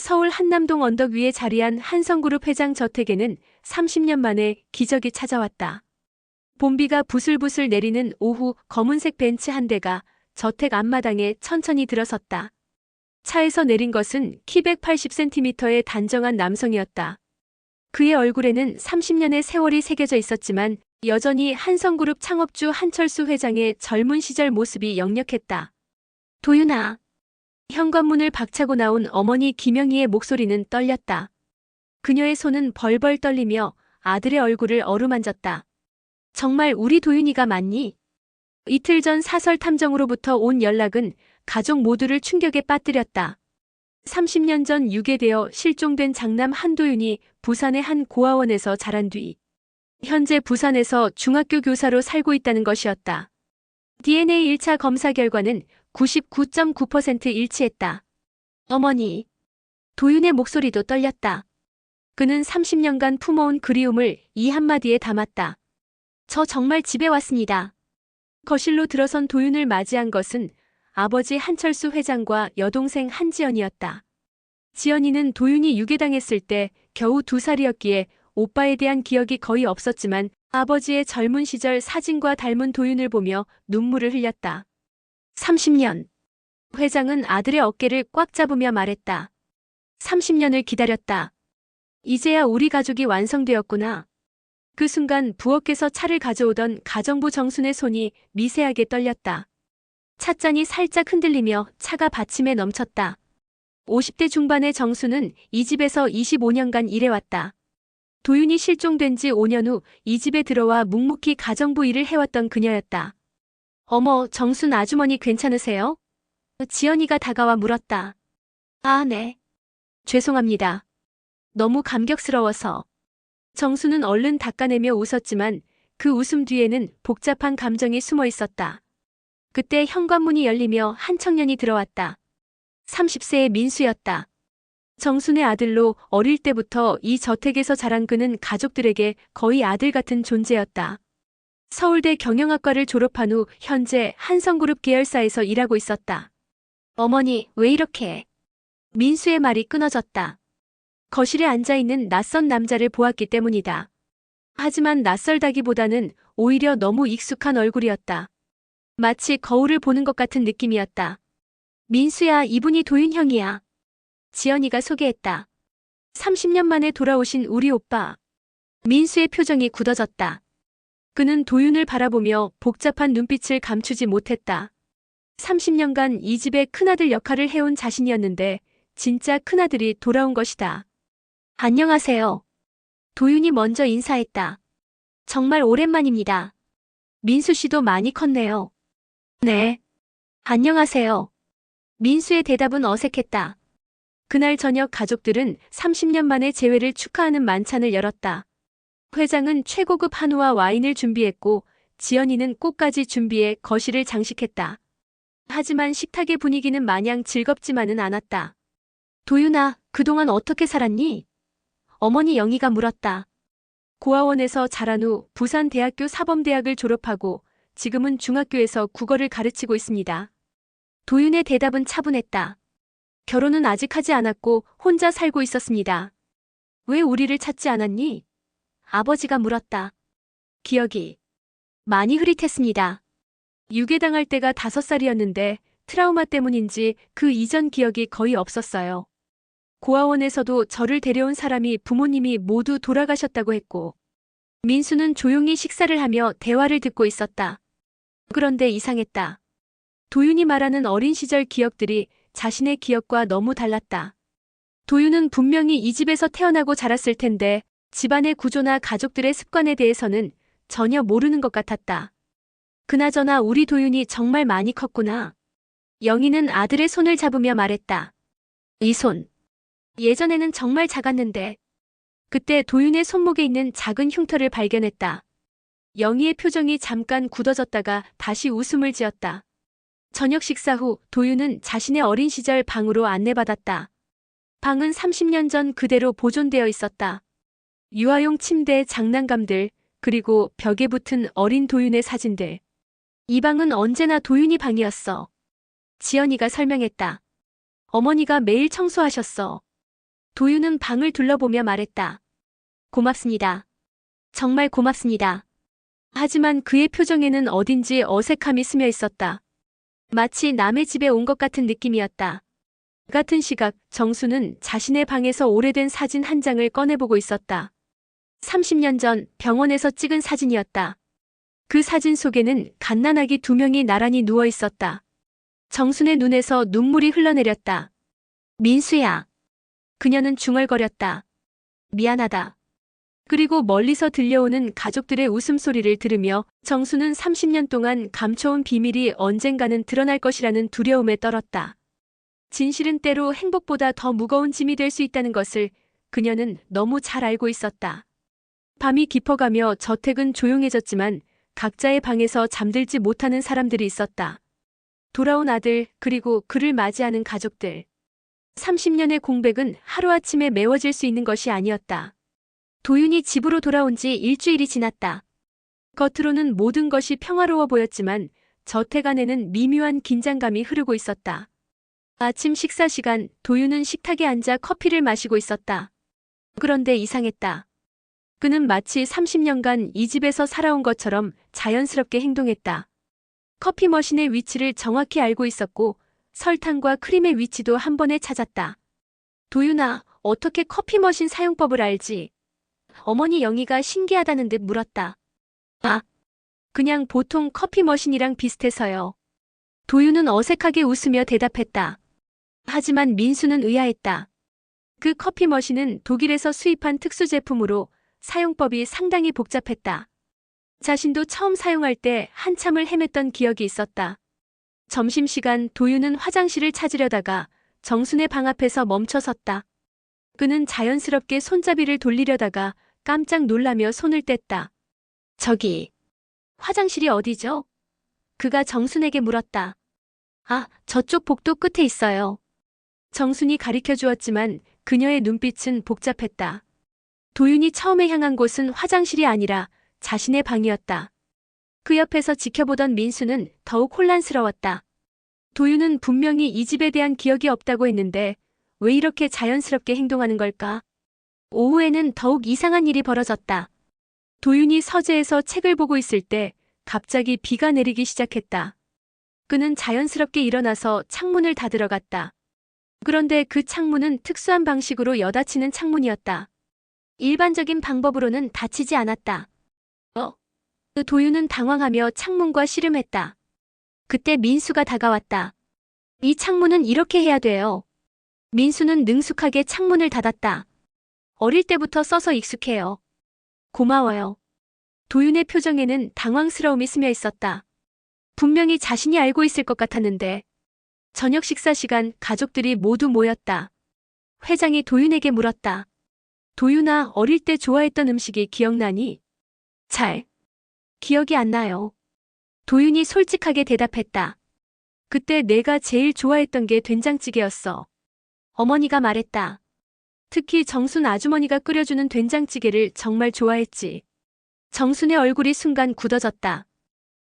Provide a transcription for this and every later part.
서울 한남동 언덕 위에 자리한 한성그룹 회장 저택에는 30년 만에 기적이 찾아왔다. 봄비가 부슬부슬 내리는 오후 검은색 벤츠 한 대가 저택 앞마당에 천천히 들어섰다. 차에서 내린 것은 키 180cm의 단정한 남성이었다. 그의 얼굴에는 30년의 세월이 새겨져 있었지만 여전히 한성그룹 창업주 한철수 회장의 젊은 시절 모습이 역력했다. 도윤아. 현관문을 박차고 나온 어머니 김영희의 목소리는 떨렸다. 그녀의 손은 벌벌 떨리며 아들의 얼굴을 어루만졌다. 정말 우리 도윤이가 맞니? 이틀 전 사설 탐정으로부터 온 연락은 가족 모두를 충격에 빠뜨렸다. 30년 전 유괴되어 실종된 장남 한도윤이 부산의 한 고아원에서 자란 뒤 현재 부산에서 중학교 교사로 살고 있다는 것이었다. DNA 1차 검사 결과는 99.9% 일치했다. 어머니. 도윤의 목소리도 떨렸다. 그는 30년간 품어온 그리움을 이 한마디에 담았다. 저 정말 집에 왔습니다. 거실로 들어선 도윤을 맞이한 것은 아버지 한철수 회장과 여동생 한지연이었다. 지연이는 도윤이 유괴당했을 때 겨우 2살이었기에 오빠에 대한 기억이 거의 없었지만 아버지의 젊은 시절 사진과 닮은 도윤을 보며 눈물을 흘렸다. 30년. 회장은 아들의 어깨를 꽉 잡으며 말했다. 30년을 기다렸다. 이제야 우리 가족이 완성되었구나. 그 순간 부엌에서 차를 가져오던 가정부 정순의 손이 미세하게 떨렸다. 찻잔이 살짝 흔들리며 차가 받침에 넘쳤다. 50대 중반의 정순은 이 집에서 25년간 일해왔다. 도윤이 실종된 지 5년 후 이 집에 들어와 묵묵히 가정부 일을 해왔던 그녀였다. 어머, 정순 아주머니 괜찮으세요? 지연이가 다가와 물었다. 아, 네. 죄송합니다. 너무 감격스러워서. 정순은 얼른 닦아내며 웃었지만 그 웃음 뒤에는 복잡한 감정이 숨어 있었다. 그때 현관문이 열리며 한 청년이 들어왔다. 30세의 민수였다. 정순의 아들로 어릴 때부터 이 저택에서 자란 그는 가족들에게 거의 아들 같은 존재였다. 서울대 경영학과를 졸업한 후 현재 한성그룹 계열사에서 일하고 있었다. 어머니, 왜 이렇게? 민수의 말이 끊어졌다. 거실에 앉아있는 낯선 남자를 보았기 때문이다. 하지만 낯설다기보다는 오히려 너무 익숙한 얼굴이었다. 마치 거울을 보는 것 같은 느낌이었다. 민수야, 이분이 도윤 형이야. 지연이가 소개했다. 30년 만에 돌아오신 우리 오빠. 민수의 표정이 굳어졌다. 그는 도윤을 바라보며 복잡한 눈빛을 감추지 못했다. 30년간 이 집의 큰아들 역할을 해온 자신이었는데 진짜 큰아들이 돌아온 것이다. 안녕하세요. 도윤이 먼저 인사했다. 정말 오랜만입니다. 민수 씨도 많이 컸네요. 네. 안녕하세요. 민수의 대답은 어색했다. 그날 저녁 가족들은 30년 만에 재회를 축하하는 만찬을 열었다. 회장은 최고급 한우와 와인을 준비했고 지연이는 꽃까지 준비해 거실을 장식했다. 하지만 식탁의 분위기는 마냥 즐겁지만은 않았다. 도윤아, 그동안 어떻게 살았니? 어머니 영희가 물었다. 고아원에서 자란 후 부산대학교 사범대학을 졸업하고 지금은 중학교에서 국어를 가르치고 있습니다. 도윤의 대답은 차분했다. 결혼은 아직 하지 않았고 혼자 살고 있었습니다. 왜 우리를 찾지 않았니? 아버지가 물었다. 기억이 많이 흐릿했습니다. 유괴당할 때가 5살이었는데 트라우마 때문인지 그 이전 기억이 거의 없었어요. 고아원에서도 저를 데려온 사람이 부모님이 모두 돌아가셨다고 했고 민수는 조용히 식사를 하며 대화를 듣고 있었다. 그런데 이상했다. 도윤이 말하는 어린 시절 기억들이 자신의 기억과 너무 달랐다. 도윤은 분명히 이 집에서 태어나고 자랐을 텐데 집안의 구조나 가족들의 습관에 대해서는 전혀 모르는 것 같았다. 그나저나 우리 도윤이 정말 많이 컸구나. 영희는 아들의 손을 잡으며 말했다. 이 손. 예전에는 정말 작았는데. 그때 도윤의 손목에 있는 작은 흉터를 발견했다. 영희의 표정이 잠깐 굳어졌다가 다시 웃음을 지었다. 저녁 식사 후 도윤은 자신의 어린 시절 방으로 안내받았다. 방은 30년 전 그대로 보존되어 있었다. 유아용 침대, 장난감들, 그리고 벽에 붙은 어린 도윤의 사진들. 이 방은 언제나 도윤이 방이었어. 지연이가 설명했다. 어머니가 매일 청소하셨어. 도윤은 방을 둘러보며 말했다. 고맙습니다. 정말 고맙습니다. 하지만 그의 표정에는 어딘지 어색함이 스며 있었다. 마치 남의 집에 온 것 같은 느낌이었다. 같은 시각 정수는 자신의 방에서 오래된 사진 한 장을 꺼내보고 있었다. 30년 전 병원에서 찍은 사진이었다. 그 사진 속에는 갓난아기 2명이 나란히 누워 있었다. 정순의 눈에서 눈물이 흘러내렸다. 민수야. 그녀는 중얼거렸다. 미안하다. 그리고 멀리서 들려오는 가족들의 웃음소리를 들으며 정수는 30년 동안 감춰온 비밀이 언젠가는 드러날 것이라는 두려움에 떨었다. 진실은 때로 행복보다 더 무거운 짐이 될 수 있다는 것을 그녀는 너무 잘 알고 있었다. 밤이 깊어가며 저택은 조용해졌지만 각자의 방에서 잠들지 못하는 사람들이 있었다. 돌아온 아들, 그리고 그를 맞이하는 가족들. 30년의 공백은 하루아침에 메워질 수 있는 것이 아니었다. 도윤이 집으로 돌아온 지 일주일이 지났다. 겉으로는 모든 것이 평화로워 보였지만 저택 안에는 미묘한 긴장감이 흐르고 있었다. 아침 식사 시간, 도윤은 식탁에 앉아 커피를 마시고 있었다. 그런데 이상했다. 그는 마치 30년간 이 집에서 살아온 것처럼 자연스럽게 행동했다. 커피 머신의 위치를 정확히 알고 있었고 설탕과 크림의 위치도 한 번에 찾았다. 도윤아, 어떻게 커피 머신 사용법을 알지? 어머니 영희가 신기하다는 듯 물었다. 아, 그냥 보통 커피 머신이랑 비슷해서요. 도윤은 어색하게 웃으며 대답했다. 하지만 민수는 의아했다. 그 커피 머신은 독일에서 수입한 특수 제품으로 사용법이 상당히 복잡했다. 자신도 처음 사용할 때 한참을 헤맸던 기억이 있었다. 점심시간 도윤은 화장실을 찾으려다가 정순의 방 앞에서 멈춰섰다. 그는 자연스럽게 손잡이를 돌리려다가 깜짝 놀라며 손을 뗐다. 저기, 화장실이 어디죠? 그가 정순에게 물었다. 아, 저쪽 복도 끝에 있어요. 정순이 가리켜 주었지만 그녀의 눈빛은 복잡했다. 도윤이 처음에 향한 곳은 화장실이 아니라 자신의 방이었다. 그 옆에서 지켜보던 민수는 더욱 혼란스러웠다. 도윤은 분명히 이 집에 대한 기억이 없다고 했는데 왜 이렇게 자연스럽게 행동하는 걸까? 오후에는 더욱 이상한 일이 벌어졌다. 도윤이 서재에서 책을 보고 있을 때 갑자기 비가 내리기 시작했다. 그는 자연스럽게 일어나서 창문을 닫으러 갔다. 그런데 그 창문은 특수한 방식으로 여닫히는 창문이었다. 일반적인 방법으로는 닫히지 않았다. 도윤은 당황하며 창문과 씨름했다. 그때 민수가 다가왔다. 이 창문은 이렇게 해야 돼요. 민수는 능숙하게 창문을 닫았다. 어릴 때부터 써서 익숙해요. 고마워요. 도윤의 표정에는 당황스러움이 스며 있었다. 분명히 자신이 알고 있을 것 같았는데. 저녁 식사 시간 가족들이 모두 모였다. 회장이 도윤에게 물었다. 도윤아, 어릴 때 좋아했던 음식이 기억나니? 잘 기억이 안 나요. 도윤이 솔직하게 대답했다. 그때 내가 제일 좋아했던 게 된장찌개였어. 어머니가 말했다. 특히 정순 아주머니가 끓여주는 된장찌개를 정말 좋아했지. 정순의 얼굴이 순간 굳어졌다.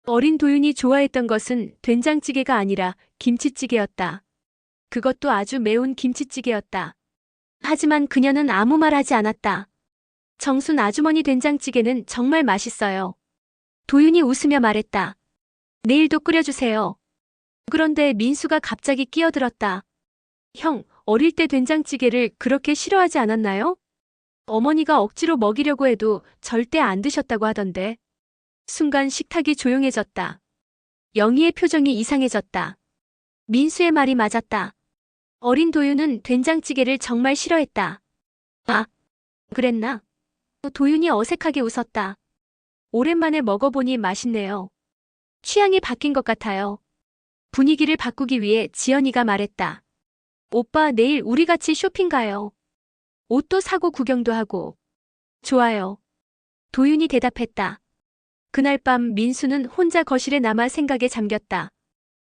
어린 도윤이 좋아했던 것은 된장찌개가 아니라 김치찌개였다. 그것도 아주 매운 김치찌개였다. 하지만 그녀는 아무 말 하지 않았다. 정순 아주머니 된장찌개는 정말 맛있어요. 도윤이 웃으며 말했다. 내일도 끓여주세요. 그런데 민수가 갑자기 끼어들었다. 형, 어릴 때 된장찌개를 그렇게 싫어하지 않았나요? 어머니가 억지로 먹이려고 해도 절대 안 드셨다고 하던데. 순간 식탁이 조용해졌다. 영희의 표정이 이상해졌다. 민수의 말이 맞았다. 어린 도윤은 된장찌개를 정말 싫어했다. 아, 그랬나? 도윤이 어색하게 웃었다. 오랜만에 먹어보니 맛있네요. 취향이 바뀐 것 같아요. 분위기를 바꾸기 위해 지연이가 말했다. 오빠, 내일 우리 같이 쇼핑 가요. 옷도 사고 구경도 하고. 좋아요. 도윤이 대답했다. 그날 밤 민수는 혼자 거실에 남아 생각에 잠겼다.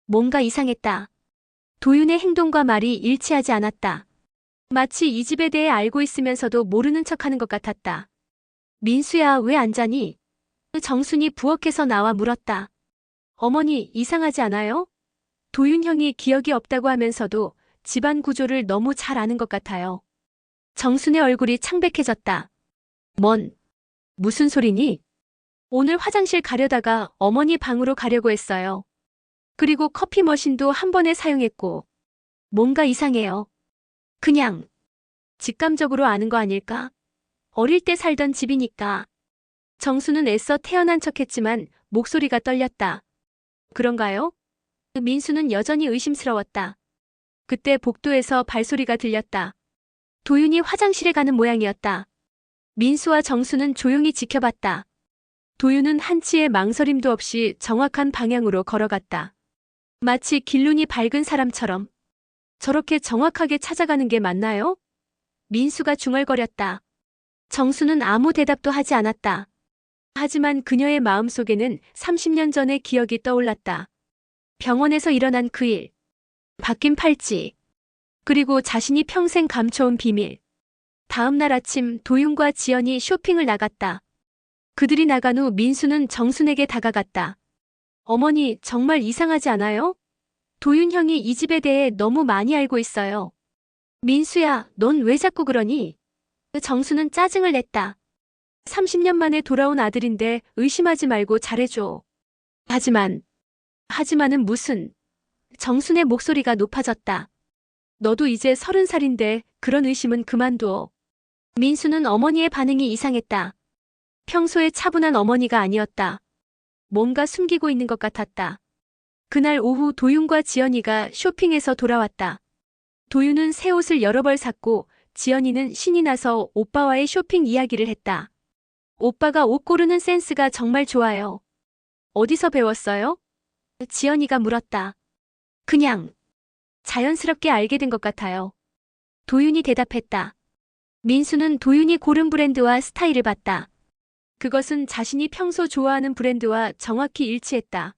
뭔가 이상했다. 도윤의 행동과 말이 일치하지 않았다. 마치 이 집에 대해 알고 있으면서도 모르는 척하는 것 같았다. 민수야, 왜 안 자니? 정순이 부엌에서 나와 물었다. 어머니, 이상하지 않아요? 도윤 형이 기억이 없다고 하면서도 집안 구조를 너무 잘 아는 것 같아요. 정순의 얼굴이 창백해졌다. 무슨 소리니? 오늘 화장실 가려다가 어머니 방으로 가려고 했어요. 그리고 커피 머신도 한 번에 사용했고. 뭔가 이상해요. 그냥 직감적으로 아는 거 아닐까? 어릴 때 살던 집이니까. 정수는 애써 태어난 척했지만 목소리가 떨렸다. 그런가요? 민수는 여전히 의심스러웠다. 그때 복도에서 발소리가 들렸다. 도윤이 화장실에 가는 모양이었다. 민수와 정수는 조용히 지켜봤다. 도윤은 한치의 망설임도 없이 정확한 방향으로 걸어갔다. 마치 길눈이 밝은 사람처럼. 저렇게 정확하게 찾아가는 게 맞나요? 민수가 중얼거렸다. 정수는 아무 대답도 하지 않았다. 하지만 그녀의 마음속에는 30년 전의 기억이 떠올랐다. 병원에서 일어난 그 일, 바뀐 팔찌, 그리고 자신이 평생 감춰온 비밀. 다음 날 아침 도윤과 지연이 쇼핑을 나갔다. 그들이 나간 후 민수는 정순에게 다가갔다. 어머니, 정말 이상하지 않아요? 도윤 형이 이 집에 대해 너무 많이 알고 있어요. 민수야, 넌 왜 자꾸 그러니? 정수는 짜증을 냈다. 30년 만에 돌아온 아들인데 의심하지 말고 잘해줘. 하지만은 무슨. 정순의 목소리가 높아졌다. 너도 이제 30살인데 그런 의심은 그만둬. 민수는 어머니의 반응이 이상했다. 평소에 차분한 어머니가 아니었다. 뭔가 숨기고 있는 것 같았다. 그날 오후 도윤과 지연이가 쇼핑에서 돌아왔다. 도윤은 새 옷을 여러 벌 샀고 지연이는 신이 나서 오빠와의 쇼핑 이야기를 했다. 오빠가 옷 고르는 센스가 정말 좋아요. 어디서 배웠어요? 지연이가 물었다. 그냥 자연스럽게 알게 된 것 같아요. 도윤이 대답했다. 민수는 도윤이 고른 브랜드와 스타일을 봤다. 그것은 자신이 평소 좋아하는 브랜드와 정확히 일치했다.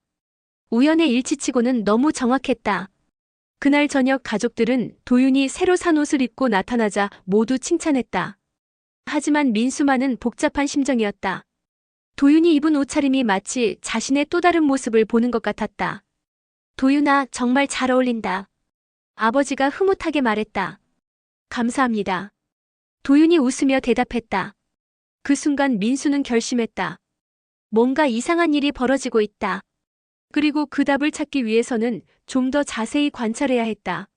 우연의 일치치고는 너무 정확했다. 그날 저녁 가족들은 도윤이 새로 산 옷을 입고 나타나자 모두 칭찬했다. 하지만 민수만은 복잡한 심정이었다. 도윤이 입은 옷차림이 마치 자신의 또 다른 모습을 보는 것 같았다. 도윤아, 정말 잘 어울린다. 아버지가 흐뭇하게 말했다. 감사합니다. 도윤이 웃으며 대답했다. 그 순간 민수는 결심했다. 뭔가 이상한 일이 벌어지고 있다. 그리고 그 답을 찾기 위해서는 좀 더 자세히 관찰해야 했다.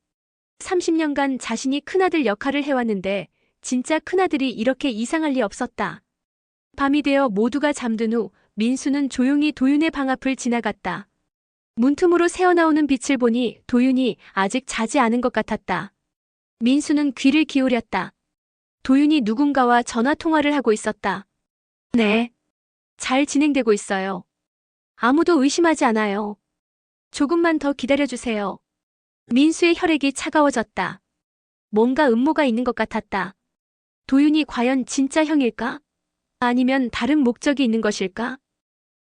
30년간 자신이 큰아들 역할을 해왔는데 진짜 큰아들이 이렇게 이상할 리 없었다. 밤이 되어 모두가 잠든 후 민수는 조용히 도윤의 방 앞을 지나갔다. 문틈으로 새어나오는 빛을 보니 도윤이 아직 자지 않은 것 같았다. 민수는 귀를 기울였다. 도윤이 누군가와 전화 통화를 하고 있었다. 네. 잘 진행되고 있어요. 아무도 의심하지 않아요. 조금만 더 기다려주세요. 민수의 혈액이 차가워졌다. 뭔가 음모가 있는 것 같았다. 도윤이 과연 진짜 형일까? 아니면 다른 목적이 있는 것일까?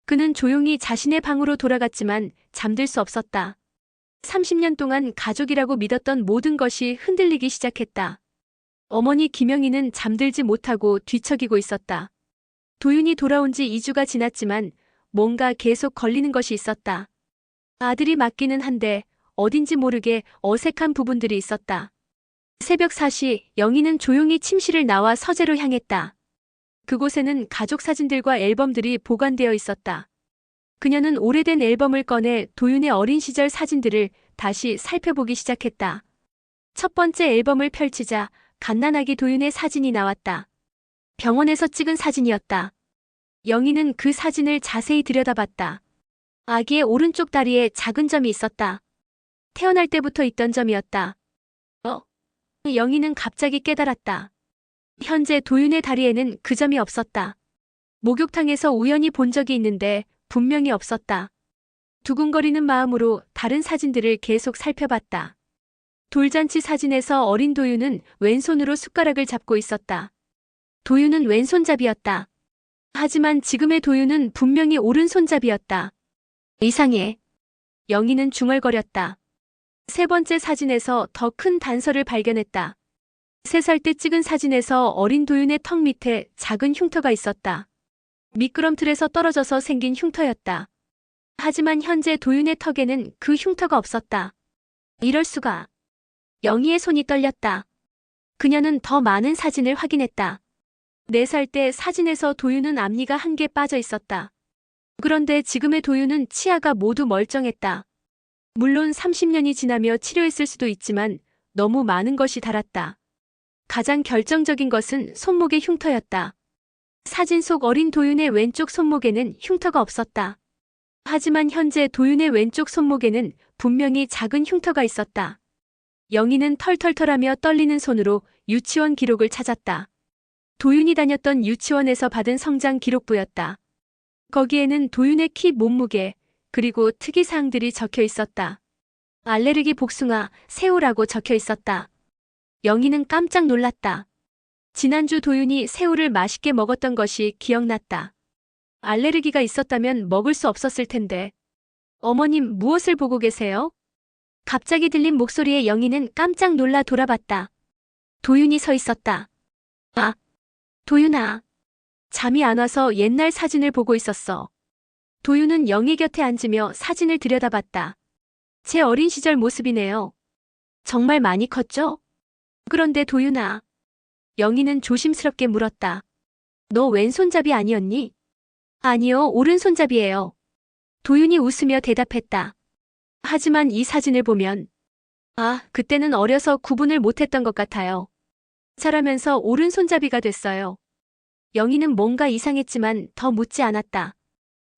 그는 조용히 자신의 방으로 돌아갔지만 잠들 수 없었다. 30년 동안 가족이라고 믿었던 모든 것이 흔들리기 시작했다. 어머니 김영희는 잠들지 못하고 뒤척이고 있었다. 도윤이 돌아온 지 2주가 지났지만 뭔가 계속 걸리는 것이 있었다. 아들이 맞기는 한데 어딘지 모르게 어색한 부분들이 있었다. 새벽 4시 영희는 조용히 침실을 나와 서재로 향했다. 그곳에는 가족 사진들과 앨범들이 보관되어 있었다. 그녀는 오래된 앨범을 꺼내 도윤의 어린 시절 사진들을 다시 살펴보기 시작했다. 첫 번째 앨범을 펼치자 갓난아기 도윤의 사진이 나왔다. 병원에서 찍은 사진이었다. 영희는 그 사진을 자세히 들여다봤다. 아기의 오른쪽 다리에 작은 점이 있었다. 태어날 때부터 있던 점이었다. 영희는 갑자기 깨달았다. 현재 도윤의 다리에는 그 점이 없었다. 목욕탕에서 우연히 본 적이 있는데 분명히 없었다. 두근거리는 마음으로 다른 사진들을 계속 살펴봤다. 돌잔치 사진에서 어린 도윤은 왼손으로 숟가락을 잡고 있었다. 도윤은 왼손잡이였다. 하지만 지금의 도윤은 분명히 오른손잡이였다. 이상해. 영희는 중얼거렸다. 세 번째 사진에서 더 큰 단서를 발견했다. 3살 때 찍은 사진에서 어린 도윤의 턱 밑에 작은 흉터가 있었다. 미끄럼틀에서 떨어져서 생긴 흉터였다. 하지만 현재 도윤의 턱에는 그 흉터가 없었다. 이럴 수가. 영희의 손이 떨렸다. 그녀는 더 많은 사진을 확인했다. 4살 때 사진에서 도윤은 앞니가 한 개 빠져 있었다. 그런데 지금의 도윤은 치아가 모두 멀쩡했다. 물론 30년이 지나며 치료했을 수도 있지만 너무 많은 것이 달았다. 가장 결정적인 것은 손목의 흉터였다. 사진 속 어린 도윤의 왼쪽 손목에는 흉터가 없었다. 하지만 현재 도윤의 왼쪽 손목에는 분명히 작은 흉터가 있었다. 영희는 털털털하며 떨리는 손으로 유치원 기록을 찾았다. 도윤이 다녔던 유치원에서 받은 성장 기록부였다. 거기에는 도윤의 키, 몸무게, 그리고 특이사항들이 적혀 있었다. 알레르기 복숭아, 새우라고 적혀 있었다. 영희는 깜짝 놀랐다. 지난주 도윤이 새우를 맛있게 먹었던 것이 기억났다. 알레르기가 있었다면 먹을 수 없었을 텐데. 어머님, 무엇을 보고 계세요? 갑자기 들린 목소리에 영희는 깜짝 놀라 돌아봤다. 도윤이 서 있었다. 아, 도윤아. 잠이 안 와서 옛날 사진을 보고 있었어. 도윤은 영희 곁에 앉으며 사진을 들여다봤다. 제 어린 시절 모습이네요. 정말 많이 컸죠? 그런데 도윤아. 영희는 조심스럽게 물었다. 너 왼손잡이 아니었니? 아니요, 오른손잡이예요. 도윤이 웃으며 대답했다. 하지만 이 사진을 보면 그때는 어려서 구분을 못했던 것 같아요. 자라면서 오른손잡이가 됐어요. 영희는 뭔가 이상했지만 더 묻지 않았다.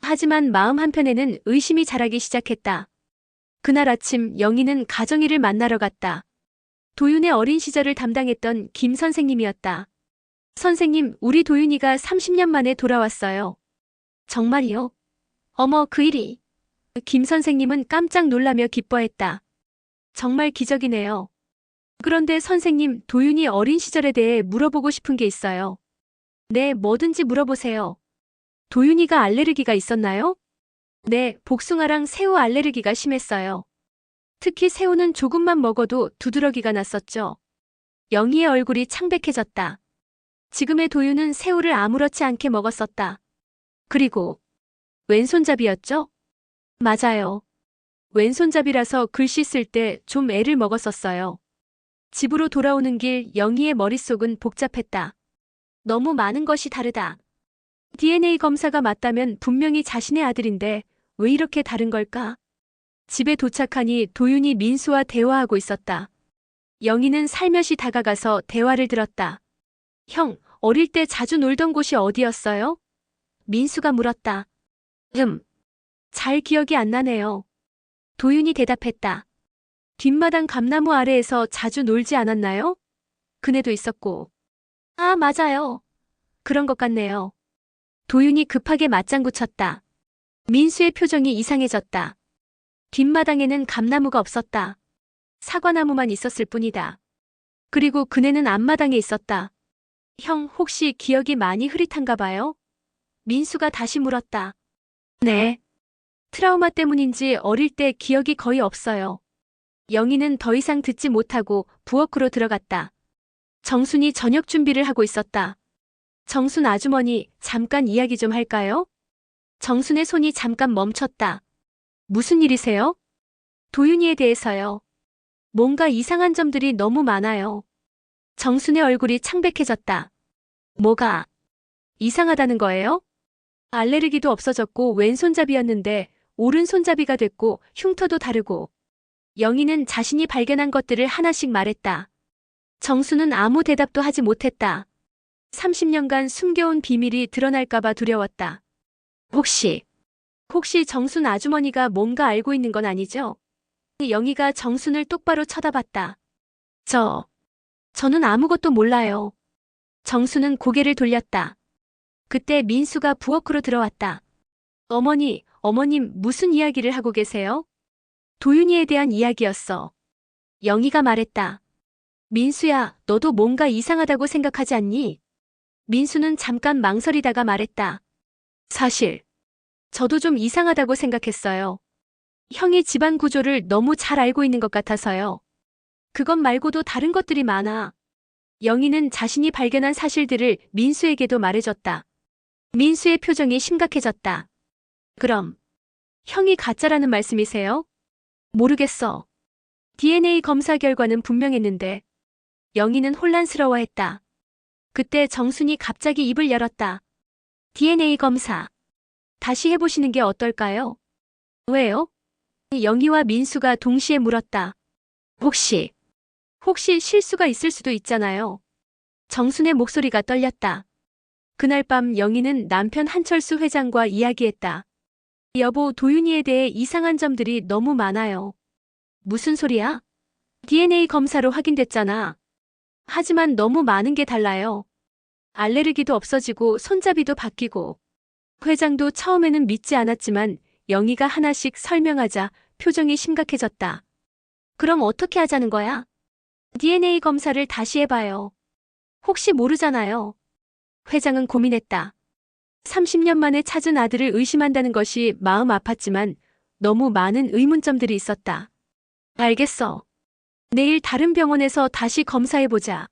하지만 마음 한편에는 의심이 자라기 시작했다. 그날 아침 영희는 가정의를 만나러 갔다. 도윤의 어린 시절을 담당했던 김 선생님이었다. 선생님, 우리 도윤이가 30년 만에 돌아왔어요. 정말이요? 어머, 그 일이. 김 선생님은 깜짝 놀라며 기뻐했다. 정말 기적이네요. 그런데 선생님, 도윤이 어린 시절에 대해 물어보고 싶은 게 있어요. 네, 뭐든지 물어보세요. 도윤이가 알레르기가 있었나요? 네, 복숭아랑 새우 알레르기가 심했어요. 특히 새우는 조금만 먹어도 두드러기가 났었죠. 영희의 얼굴이 창백해졌다. 지금의 도윤은 새우를 아무렇지 않게 먹었었다. 그리고 왼손잡이였죠? 맞아요. 왼손잡이라서 글씨 쓸 때 좀 애를 먹었었어요. 집으로 돌아오는 길 영희의 머릿속은 복잡했다. 너무 많은 것이 다르다. DNA 검사가 맞다면 분명히 자신의 아들인데 왜 이렇게 다른 걸까? 집에 도착하니 도윤이 민수와 대화하고 있었다. 영희는 살며시 다가가서 대화를 들었다. 형, 어릴 때 자주 놀던 곳이 어디였어요? 민수가 물었다. 잘 기억이 안 나네요. 도윤이 대답했다. 뒷마당 감나무 아래에서 자주 놀지 않았나요? 그네도 있었고. 아, 맞아요. 그런 것 같네요. 도윤이 급하게 맞장구 쳤다. 민수의 표정이 이상해졌다. 뒷마당에는 감나무가 없었다. 사과나무만 있었을 뿐이다. 그리고 그네는 앞마당에 있었다. 형, 혹시 기억이 많이 흐릿한가 봐요? 민수가 다시 물었다. 네. 트라우마 때문인지 어릴 때 기억이 거의 없어요. 영희는 더 이상 듣지 못하고 부엌으로 들어갔다. 정순이 저녁 준비를 하고 있었다. 정순 아주머니, 잠깐 이야기 좀 할까요? 정순의 손이 잠깐 멈췄다. 무슨 일이세요? 도윤이에 대해서요. 뭔가 이상한 점들이 너무 많아요. 정순의 얼굴이 창백해졌다. 뭐가 이상하다는 거예요? 알레르기도 없어졌고 왼손잡이였는데 오른손잡이가 됐고 흉터도 다르고. 영희는 자신이 발견한 것들을 하나씩 말했다. 정수는 아무 대답도 하지 못했다. 30년간 숨겨온 비밀이 드러날까봐 두려웠다. 혹시 정순 아주머니가 뭔가 알고 있는 건 아니죠? 영희가 정순을 똑바로 쳐다봤다. 저는 아무것도 몰라요. 정순은 고개를 돌렸다. 그때 민수가 부엌으로 들어왔다. 어머님, 무슨 이야기를 하고 계세요? 도윤이에 대한 이야기였어. 영희가 말했다. 민수야, 너도 뭔가 이상하다고 생각하지 않니? 민수는 잠깐 망설이다가 말했다. 사실, 저도 좀 이상하다고 생각했어요. 형이 집안 구조를 너무 잘 알고 있는 것 같아서요. 그것 말고도 다른 것들이 많아. 영희는 자신이 발견한 사실들을 민수에게도 말해줬다. 민수의 표정이 심각해졌다. 그럼, 형이 가짜라는 말씀이세요? 모르겠어. DNA 검사 결과는 분명했는데. 영희는 혼란스러워했다. 그때 정순이 갑자기 입을 열었다. DNA 검사. 다시 해보시는 게 어떨까요? 왜요? 영희와 민수가 동시에 물었다. 혹시 실수가 있을 수도 있잖아요. 정순의 목소리가 떨렸다. 그날 밤 영희는 남편 한철수 회장과 이야기했다. 여보, 도윤이에 대해 이상한 점들이 너무 많아요. 무슨 소리야? DNA 검사로 확인됐잖아. 하지만 너무 많은 게 달라요. 알레르기도 없어지고 손잡이도 바뀌고. 회장도 처음에는 믿지 않았지만 영희가 하나씩 설명하자 표정이 심각해졌다. 그럼 어떻게 하자는 거야? DNA 검사를 다시 해봐요. 혹시 모르잖아요. 회장은 고민했다. 30년 만에 찾은 아들을 의심한다는 것이 마음 아팠지만 너무 많은 의문점들이 있었다. 알겠어. 내일 다른 병원에서 다시 검사해보자.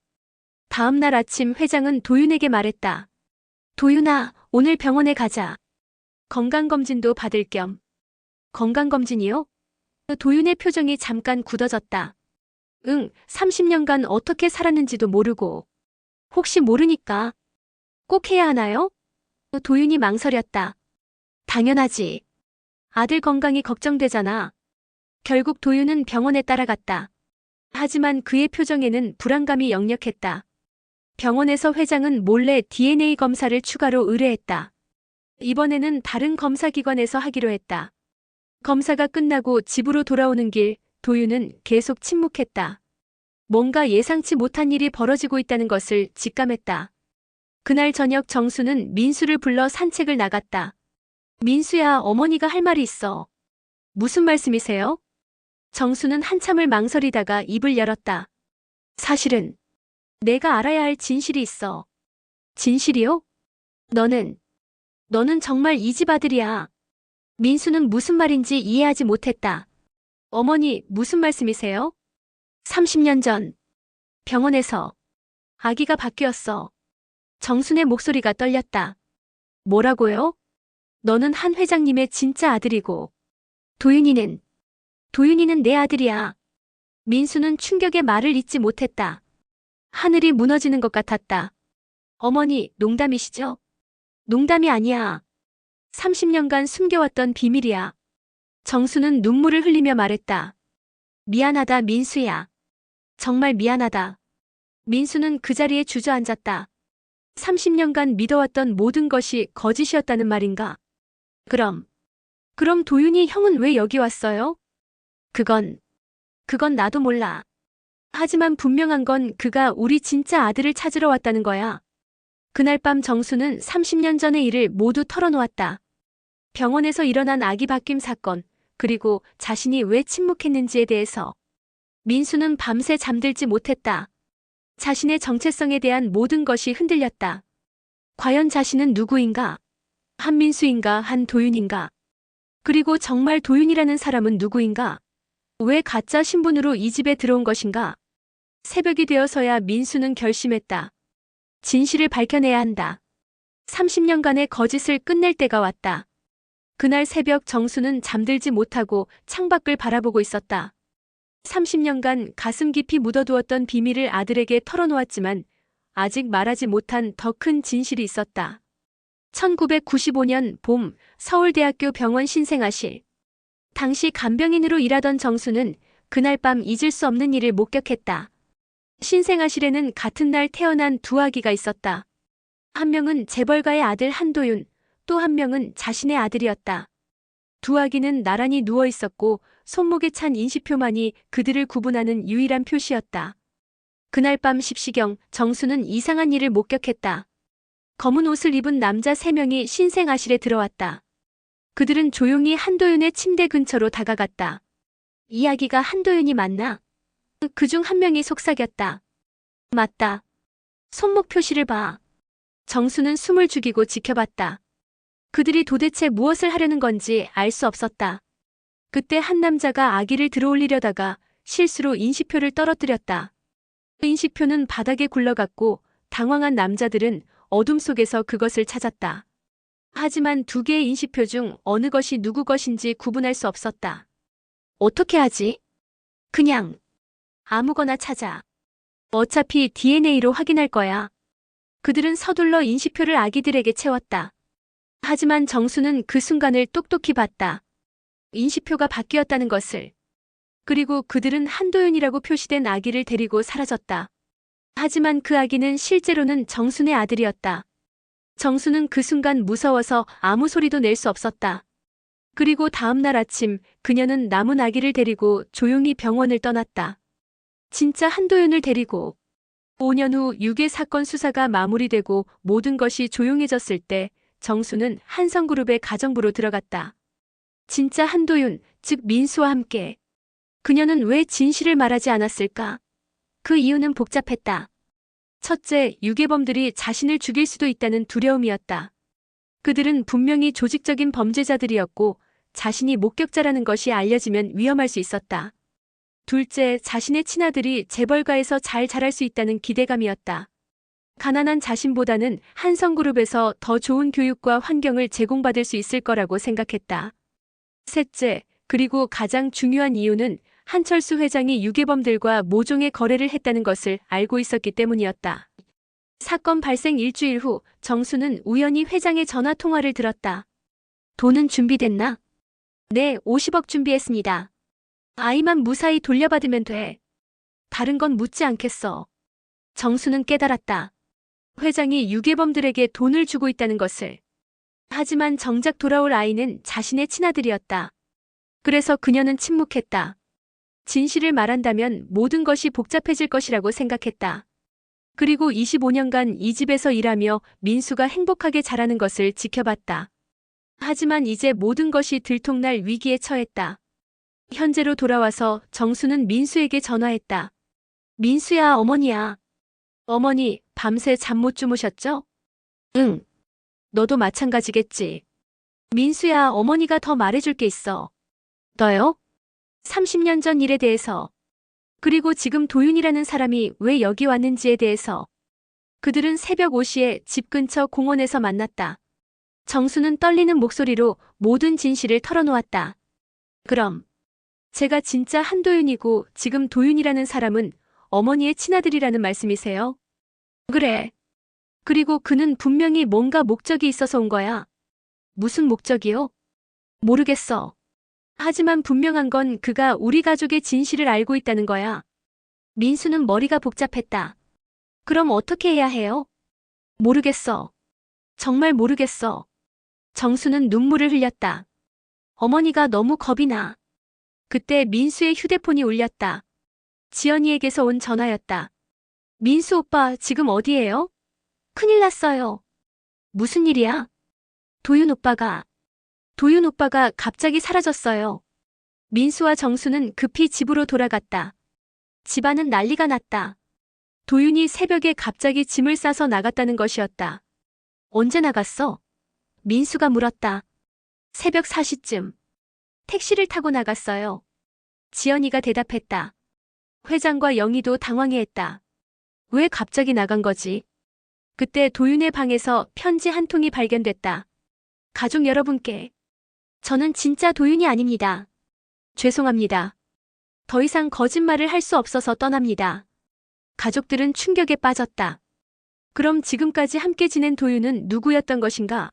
다음 날 아침 회장은 도윤에게 말했다. 도윤아, 오늘 병원에 가자. 건강검진도 받을 겸. 건강검진이요? 도윤의 표정이 잠깐 굳어졌다. 응, 30년간 어떻게 살았는지도 모르고. 혹시 모르니까. 꼭 해야 하나요? 도윤이 망설였다. 당연하지. 아들 건강이 걱정되잖아. 결국 도윤은 병원에 따라갔다. 하지만 그의 표정에는 불안감이 역력했다. 병원에서 회장은 몰래 DNA 검사를 추가로 의뢰했다. 이번에는 다른 검사기관에서 하기로 했다. 검사가 끝나고 집으로 돌아오는 길, 도윤은 계속 침묵했다. 뭔가 예상치 못한 일이 벌어지고 있다는 것을 직감했다. 그날 저녁 정수는 민수를 불러 산책을 나갔다. 민수야, 어머니가 할 말이 있어. 무슨 말씀이세요? 정수는 한참을 망설이다가 입을 열었다. 사실은 내가 알아야 할 진실이 있어. 진실이요? 너는 정말 이 집 아들이야. 민수는 무슨 말인지 이해하지 못했다. 어머니, 무슨 말씀이세요? 30년 전 병원에서 아기가 바뀌었어. 정순의 목소리가 떨렸다. 뭐라고요? 너는 한 회장님의 진짜 아들이고 도윤이는 내 아들이야. 민수는 충격의 말을 잇지 못했다. 하늘이 무너지는 것 같았다. 어머니, 농담이시죠? 농담이 아니야. 30년간 숨겨왔던 비밀이야. 정수는 눈물을 흘리며 말했다. 미안하다, 민수야. 정말 미안하다. 민수는 그 자리에 주저앉았다. 30년간 믿어왔던 모든 것이 거짓이었다는 말인가? 그럼 도윤이 형은 왜 여기 왔어요? 그건 나도 몰라. 하지만 분명한 건 그가 우리 진짜 아들을 찾으러 왔다는 거야. 그날 밤 정수는 30년 전의 일을 모두 털어놓았다. 병원에서 일어난 아기 바뀜 사건, 그리고 자신이 왜 침묵했는지에 대해서. 민수는 밤새 잠들지 못했다. 자신의 정체성에 대한 모든 것이 흔들렸다. 과연 자신은 누구인가? 한민수인가, 한도윤인가? 그리고 정말 도윤이라는 사람은 누구인가? 왜 가짜 신분으로 이 집에 들어온 것인가? 새벽이 되어서야 민수는 결심했다. 진실을 밝혀내야 한다. 30년간의 거짓을 끝낼 때가 왔다. 그날 새벽 정수는 잠들지 못하고 창밖을 바라보고 있었다. 30년간 가슴 깊이 묻어두었던 비밀을 아들에게 털어놓았지만 아직 말하지 못한 더 큰 진실이 있었다. 1995년 봄 서울대학교 병원 신생아실. 당시 간병인으로 일하던 정수는 그날 밤 잊을 수 없는 일을 목격했다. 신생아실에는 같은 날 태어난 두 아기가 있었다. 한 명은 재벌가의 아들 한도윤, 또 한 명은 자신의 아들이었다. 두 아기는 나란히 누워 있었고 손목에 찬 인식표만이 그들을 구분하는 유일한 표시였다. 그날 밤 십시경 정수는 이상한 일을 목격했다. 검은 옷을 입은 남자 3명이 신생아실에 들어왔다. 그들은 조용히 한도윤의 침대 근처로 다가갔다. 이 아기가 한도윤이 맞나? 그중 한 명이 속삭였다. 맞다. 손목 표시를 봐. 정수는 숨을 죽이고 지켜봤다. 그들이 도대체 무엇을 하려는 건지 알 수 없었다. 그때 한 남자가 아기를 들어올리려다가 실수로 인식표를 떨어뜨렸다. 인식표는 바닥에 굴러갔고 당황한 남자들은 어둠 속에서 그것을 찾았다. 하지만 두 개의 인식표 중 어느 것이 누구 것인지 구분할 수 없었다. 어떻게 하지? 그냥 아무거나 찾아. 어차피 DNA로 확인할 거야. 그들은 서둘러 인식표를 아기들에게 채웠다. 하지만 정수는 그 순간을 똑똑히 봤다. 인식표가 바뀌었다는 것을. 그리고 그들은 한도윤이라고 표시된 아기를 데리고 사라졌다. 하지만 그 아기는 실제로는 정순의 아들이었다. 정수는 그 순간 무서워서 아무 소리도 낼 수 없었다. 그리고 다음 날 아침 그녀는 남은 아기를 데리고 조용히 병원을 떠났다. 진짜 한도윤을 데리고. 5년 후 유괴 사건 수사가 마무리되고 모든 것이 조용해졌을 때 정수는 한성그룹의 가정부로 들어갔다. 진짜 한도윤, 즉 민수와 함께. 그녀는 왜 진실을 말하지 않았을까? 그 이유는 복잡했다. 첫째, 유괴범들이 자신을 죽일 수도 있다는 두려움이었다. 그들은 분명히 조직적인 범죄자들이었고 자신이 목격자라는 것이 알려지면 위험할 수 있었다. 둘째, 자신의 친아들이 재벌가에서 잘 자랄 수 있다는 기대감이었다. 가난한 자신보다는 한성그룹에서 더 좋은 교육과 환경을 제공받을 수 있을 거라고 생각했다. 셋째, 그리고 가장 중요한 이유는 한철수 회장이 유괴범들과 모종의 거래를 했다는 것을 알고 있었기 때문이었다. 사건 발생 일주일 후 정수는 우연히 회장의 전화 통화를 들었다. 돈은 준비됐나? 네, 50억 준비했습니다. 아이만 무사히 돌려받으면 돼. 다른 건 묻지 않겠어. 정수는 깨달았다. 회장이 유괴범들에게 돈을 주고 있다는 것을. 하지만 정작 돌아올 아이는 자신의 친아들이었다. 그래서 그녀는 침묵했다. 진실을 말한다면 모든 것이 복잡해질 것이라고 생각했다. 그리고 25년간 이 집에서 일하며 민수가 행복하게 자라는 것을 지켜봤다. 하지만 이제 모든 것이 들통날 위기에 처했다. 현재로 돌아와서 정수는 민수에게 전화했다. 민수야, 어머니야. 어머니, 밤새 잠 못 주무셨죠? 응. 너도 마찬가지겠지. 민수야, 어머니가 더 말해줄 게 있어. 너요? 30년 전 일에 대해서. 그리고 지금 도윤이라는 사람이 왜 여기 왔는지에 대해서. 그들은 새벽 5시에 집 근처 공원에서 만났다. 정수는 떨리는 목소리로 모든 진실을 털어놓았다. 그럼 제가 진짜 한도윤이고 지금 도윤이라는 사람은 어머니의 친아들이라는 말씀이세요? 그래. 그리고 그는 분명히 뭔가 목적이 있어서 온 거야. 무슨 목적이요? 모르겠어. 하지만 분명한 건 그가 우리 가족의 진실을 알고 있다는 거야. 민수는 머리가 복잡했다. 그럼 어떻게 해야 해요? 모르겠어. 정말 모르겠어. 정수는 눈물을 흘렸다. 어머니가 너무 겁이 나. 그때 민수의 휴대폰이 울렸다. 지연이에게서 온 전화였다. 민수 오빠 지금 어디예요? 큰일 났어요. 무슨 일이야? 도윤 오빠가 갑자기 사라졌어요. 민수와 정수는 급히 집으로 돌아갔다. 집안은 난리가 났다. 도윤이 새벽에 갑자기 짐을 싸서 나갔다는 것이었다. 언제 나갔어? 민수가 물었다. 새벽 4시쯤. 택시를 타고 나갔어요. 지연이가 대답했다. 회장과 영희도 당황해했다. 왜 갑자기 나간 거지? 그때 도윤의 방에서 편지 한 통이 발견됐다. 가족 여러분께. 저는 진짜 도윤이 아닙니다. 죄송합니다. 더 이상 거짓말을 할 수 없어서 떠납니다. 가족들은 충격에 빠졌다. 그럼 지금까지 함께 지낸 도윤은 누구였던 것인가?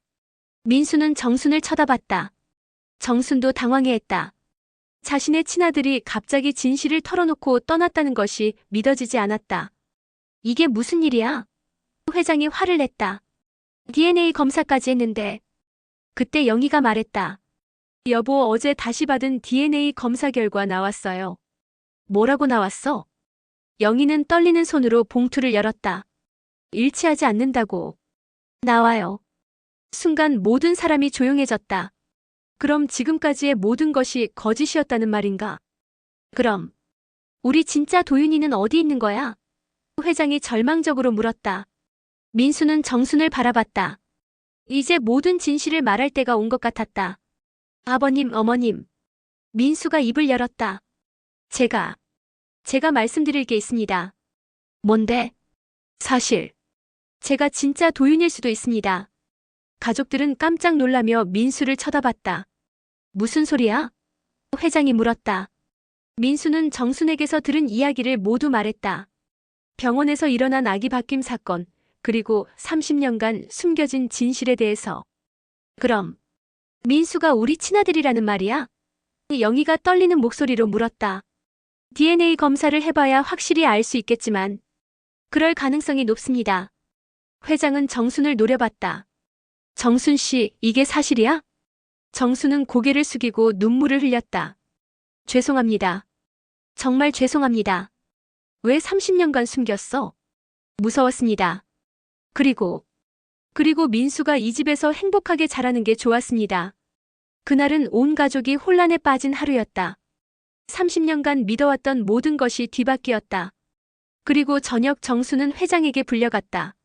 민수는 정순을 쳐다봤다. 정순도 당황해했다. 자신의 친아들이 갑자기 진실을 털어놓고 떠났다는 것이 믿어지지 않았다. 이게 무슨 일이야? 회장이 화를 냈다. DNA 검사까지 했는데. 그때 영희가 말했다. 여보, 어제 다시 받은 DNA 검사 결과 나왔어요. 뭐라고 나왔어? 영희는 떨리는 손으로 봉투를 열었다. 일치하지 않는다고. 나와요. 순간 모든 사람이 조용해졌다. 그럼 지금까지의 모든 것이 거짓이었다는 말인가? 그럼 우리 진짜 도윤이는 어디 있는 거야? 회장이 절망적으로 물었다. 민수는 정순을 바라봤다. 이제 모든 진실을 말할 때가 온 것 같았다. 아버님, 어머님. 민수가 입을 열었다. 제가 말씀드릴 게 있습니다. 뭔데? 사실 제가 진짜 도윤일 수도 있습니다. 가족들은 깜짝 놀라며 민수를 쳐다봤다. 무슨 소리야? 회장이 물었다. 민수는 정순에게서 들은 이야기를 모두 말했다. 병원에서 일어난 아기 바뀜 사건, 그리고 30년간 숨겨진 진실에 대해서. 그럼 민수가 우리 친아들이라는 말이야? 영희가 떨리는 목소리로 물었다. DNA 검사를 해봐야 확실히 알 수 있겠지만 그럴 가능성이 높습니다. 회장은 정순을 노려봤다. 정순 씨, 이게 사실이야? 정순은 고개를 숙이고 눈물을 흘렸다. 죄송합니다. 정말 죄송합니다. 왜 30년간 숨겼어? 무서웠습니다. 그리고 민수가 이 집에서 행복하게 자라는 게 좋았습니다. 그날은 온 가족이 혼란에 빠진 하루였다. 30년간 믿어왔던 모든 것이 뒤바뀌었다. 그리고 저녁 정순은 회장에게 불려갔다.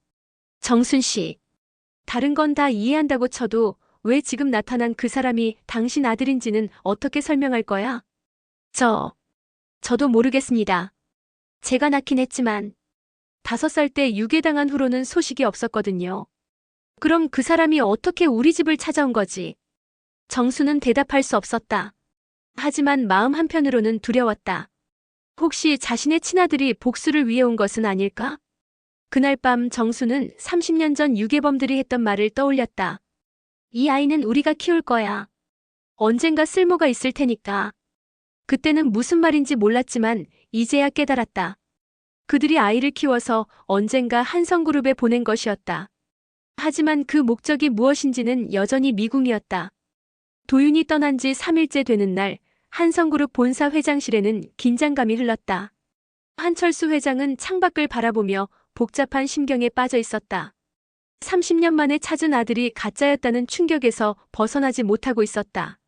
정순 씨, 다른 건 다 이해한다고 쳐도 왜 지금 나타난 그 사람이 당신 아들인지는 어떻게 설명할 거야? 저도 모르겠습니다. 제가 낳긴 했지만 5살 때 유괴당한 후로는 소식이 없었거든요. 그럼 그 사람이 어떻게 우리 집을 찾아온 거지? 정수는 대답할 수 없었다. 하지만 마음 한편으로는 두려웠다. 혹시 자신의 친아들이 복수를 위해 온 것은 아닐까? 그날 밤 정수는 30년 전 유괴범들이 했던 말을 떠올렸다. 이 아이는 우리가 키울 거야. 언젠가 쓸모가 있을 테니까. 그때는 무슨 말인지 몰랐지만 이제야 깨달았다. 그들이 아이를 키워서 언젠가 한성그룹에 보낸 것이었다. 하지만 그 목적이 무엇인지는 여전히 미궁이었다. 도윤이 떠난 지 3일째 되는 날, 한성그룹 본사 회장실에는 긴장감이 흘렀다. 한철수 회장은 창밖을 바라보며 복잡한 심경에 빠져 있었다. 30년 만에 찾은 아들이 가짜였다는 충격에서 벗어나지 못하고 있었다.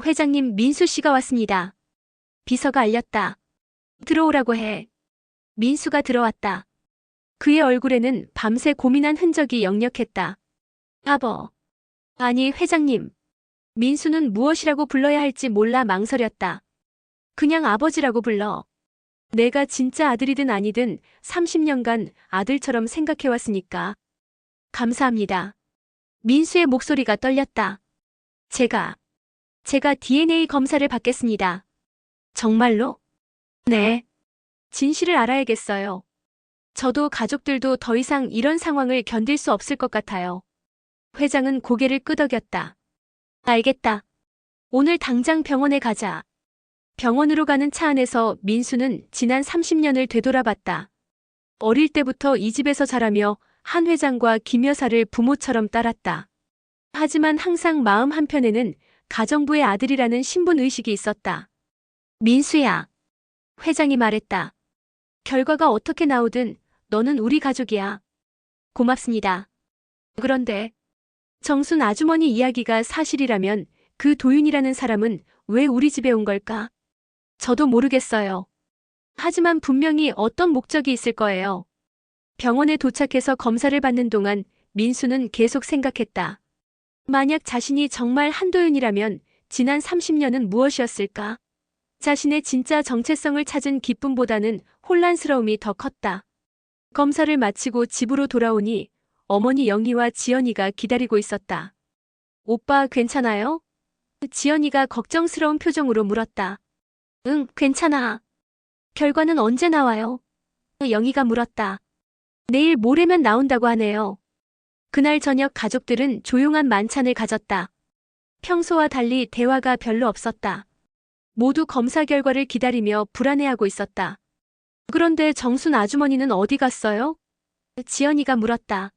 회장님, 민수 씨가 왔습니다. 비서가 알렸다. 들어오라고 해. 민수가 들어왔다. 그의 얼굴에는 밤새 고민한 흔적이 역력했다. 아니, 회장님. 민수는 무엇이라고 불러야 할지 몰라 망설였다. 그냥 아버지라고 불러. 내가 진짜 아들이든 아니든 30년간 아들처럼 생각해왔으니까. 감사합니다. 민수의 목소리가 떨렸다. 제가 DNA 검사를 받겠습니다. 정말로? 네. 진실을 알아야겠어요. 저도 가족들도 더 이상 이런 상황을 견딜 수 없을 것 같아요. 회장은 고개를 끄덕였다. 알겠다. 오늘 당장 병원에 가자. 병원으로 가는 차 안에서 민수는 지난 30년을 되돌아봤다. 어릴 때부터 이 집에서 자라며 한 회장과 김 여사를 부모처럼 따랐다. 하지만 항상 마음 한편에는 가정부의 아들이라는 신분의식이 있었다. 민수야. 회장이 말했다. 결과가 어떻게 나오든 너는 우리 가족이야. 고맙습니다. 그런데 정순 아주머니 이야기가 사실이라면 그 도윤이라는 사람은 왜 우리 집에 온 걸까? 저도 모르겠어요. 하지만 분명히 어떤 목적이 있을 거예요. 병원에 도착해서 검사를 받는 동안 민수는 계속 생각했다. 만약 자신이 정말 한도윤이라면 지난 30년은 무엇이었을까? 자신의 진짜 정체성을 찾은 기쁨보다는 혼란스러움이 더 컸다. 검사를 마치고 집으로 돌아오니 어머니 영희와 지연이가 기다리고 있었다. 오빠 괜찮아요? 지연이가 걱정스러운 표정으로 물었다. 응, 괜찮아. 결과는 언제 나와요? 영희가 물었다. 내일 모레면 나온다고 하네요. 그날 저녁 가족들은 조용한 만찬을 가졌다. 평소와 달리 대화가 별로 없었다. 모두 검사 결과를 기다리며 불안해하고 있었다. 그런데 정순 아주머니는 어디 갔어요? 지연이가 물었다.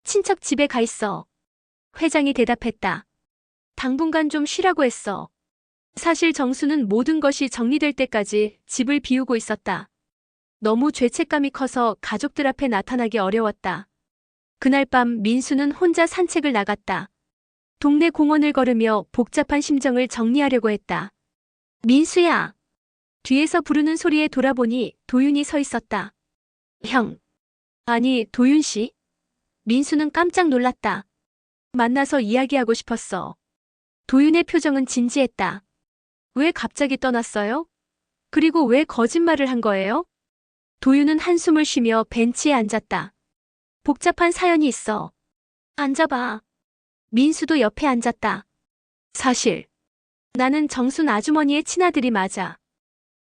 친척 집에 가 있어. 회장이 대답했다. 당분간 좀 쉬라고 했어. 사실 정순은 모든 것이 정리될 때까지 집을 비우고 있었다. 너무 죄책감이 커서 가족들 앞에 나타나기 어려웠다. 그날 밤 민수는 혼자 산책을 나갔다. 동네 공원을 걸으며 복잡한 심정을 정리하려고 했다. 민수야. 뒤에서 부르는 소리에 돌아보니 도윤이 서 있었다. 형. 아니, 도윤 씨? 민수는 깜짝 놀랐다. 만나서 이야기하고 싶었어. 도윤의 표정은 진지했다. 왜 갑자기 떠났어요? 그리고 왜 거짓말을 한 거예요? 도윤은 한숨을 쉬며 벤치에 앉았다. 복잡한 사연이 있어. 앉아봐. 민수도 옆에 앉았다. 사실 나는 정순 아주머니의 친아들이 맞아.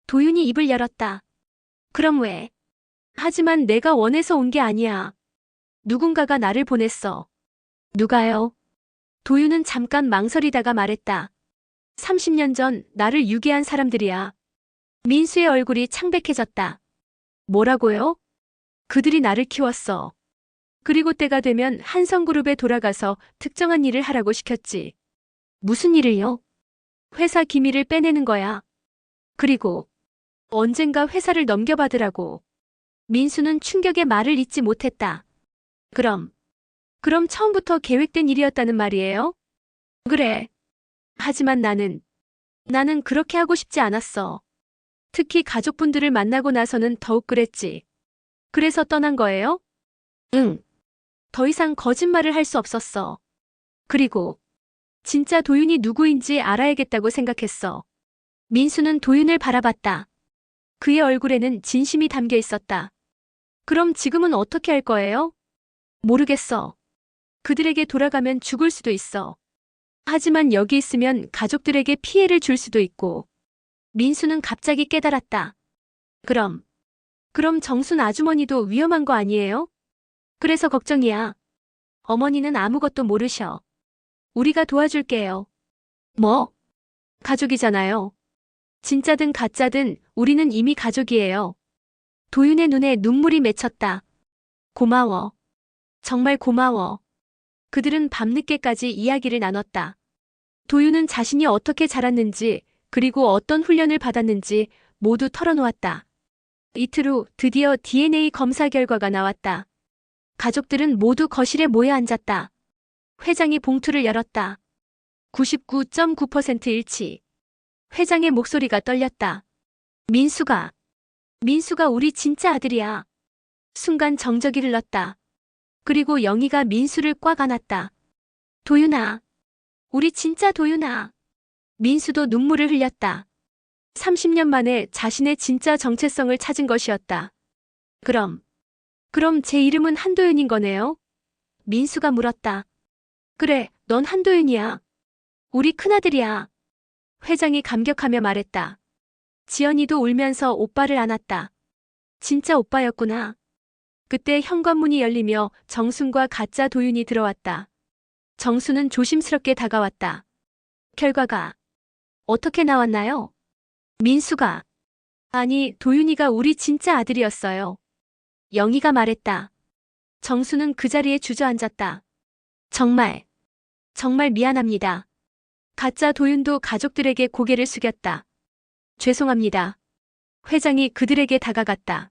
도윤이 입을 열었다. 그럼 왜? 하지만 내가 원해서 온 게 아니야. 누군가가 나를 보냈어. 누가요? 도윤은 잠깐 망설이다가 말했다. 30년 전 나를 유괴한 사람들이야. 민수의 얼굴이 창백해졌다. 뭐라고요? 그들이 나를 키웠어. 그리고 때가 되면 한성그룹에 돌아가서 특정한 일을 하라고 시켰지. 무슨 일을요? 회사 기밀을 빼내는 거야. 그리고 언젠가 회사를 넘겨받으라고. 민수는 충격의 말을 잇지 못했다. 그럼 처음부터 계획된 일이었다는 말이에요? 그래. 하지만 나는 그렇게 하고 싶지 않았어. 특히 가족분들을 만나고 나서는 더욱 그랬지. 그래서 떠난 거예요? 응. 더 이상 거짓말을 할 수 없었어. 그리고 진짜 도윤이 누구인지 알아야겠다고 생각했어. 민수는 도윤을 바라봤다. 그의 얼굴에는 진심이 담겨 있었다. 그럼 지금은 어떻게 할 거예요? 모르겠어. 그들에게 돌아가면 죽을 수도 있어. 하지만 여기 있으면 가족들에게 피해를 줄 수도 있고. 민수는 갑자기 깨달았다. 그럼 정순 아주머니도 위험한 거 아니에요? 그래서 걱정이야. 어머니는 아무것도 모르셔. 우리가 도와줄게요. 뭐? 가족이잖아요. 진짜든 가짜든 우리는 이미 가족이에요. 도윤의 눈에 눈물이 맺혔다. 고마워. 정말 고마워. 그들은 밤늦게까지 이야기를 나눴다. 도윤은 자신이 어떻게 자랐는지 그리고 어떤 훈련을 받았는지 모두 털어놓았다. 이틀 후 드디어 DNA 검사 결과가 나왔다. 가족들은 모두 거실에 모여 앉았다. 회장이 봉투를 열었다. 99.9% 일치. 회장의 목소리가 떨렸다. 민수가 우리 진짜 아들이야. 순간 정적이 흘렀다. 그리고 영희가 민수를 꽉 안았다. 도윤아. 우리 진짜 도윤아. 민수도 눈물을 흘렸다. 30년 만에 자신의 진짜 정체성을 찾은 것이었다. 그럼 제 이름은 한도윤인 거네요? 민수가 물었다. 그래, 넌 한도윤이야. 우리 큰아들이야. 회장이 감격하며 말했다. 지연이도 울면서 오빠를 안았다. 진짜 오빠였구나. 그때 현관문이 열리며 정순과 가짜 도윤이 들어왔다. 정순은 조심스럽게 다가왔다. 결과가 어떻게 나왔나요? 민수가 아니, 도윤이가 우리 진짜 아들이었어요. 영희가 말했다. 정수는 그 자리에 주저앉았다. 정말 미안합니다. 가짜 도윤도 가족들에게 고개를 숙였다. 죄송합니다. 회장이 그들에게 다가갔다.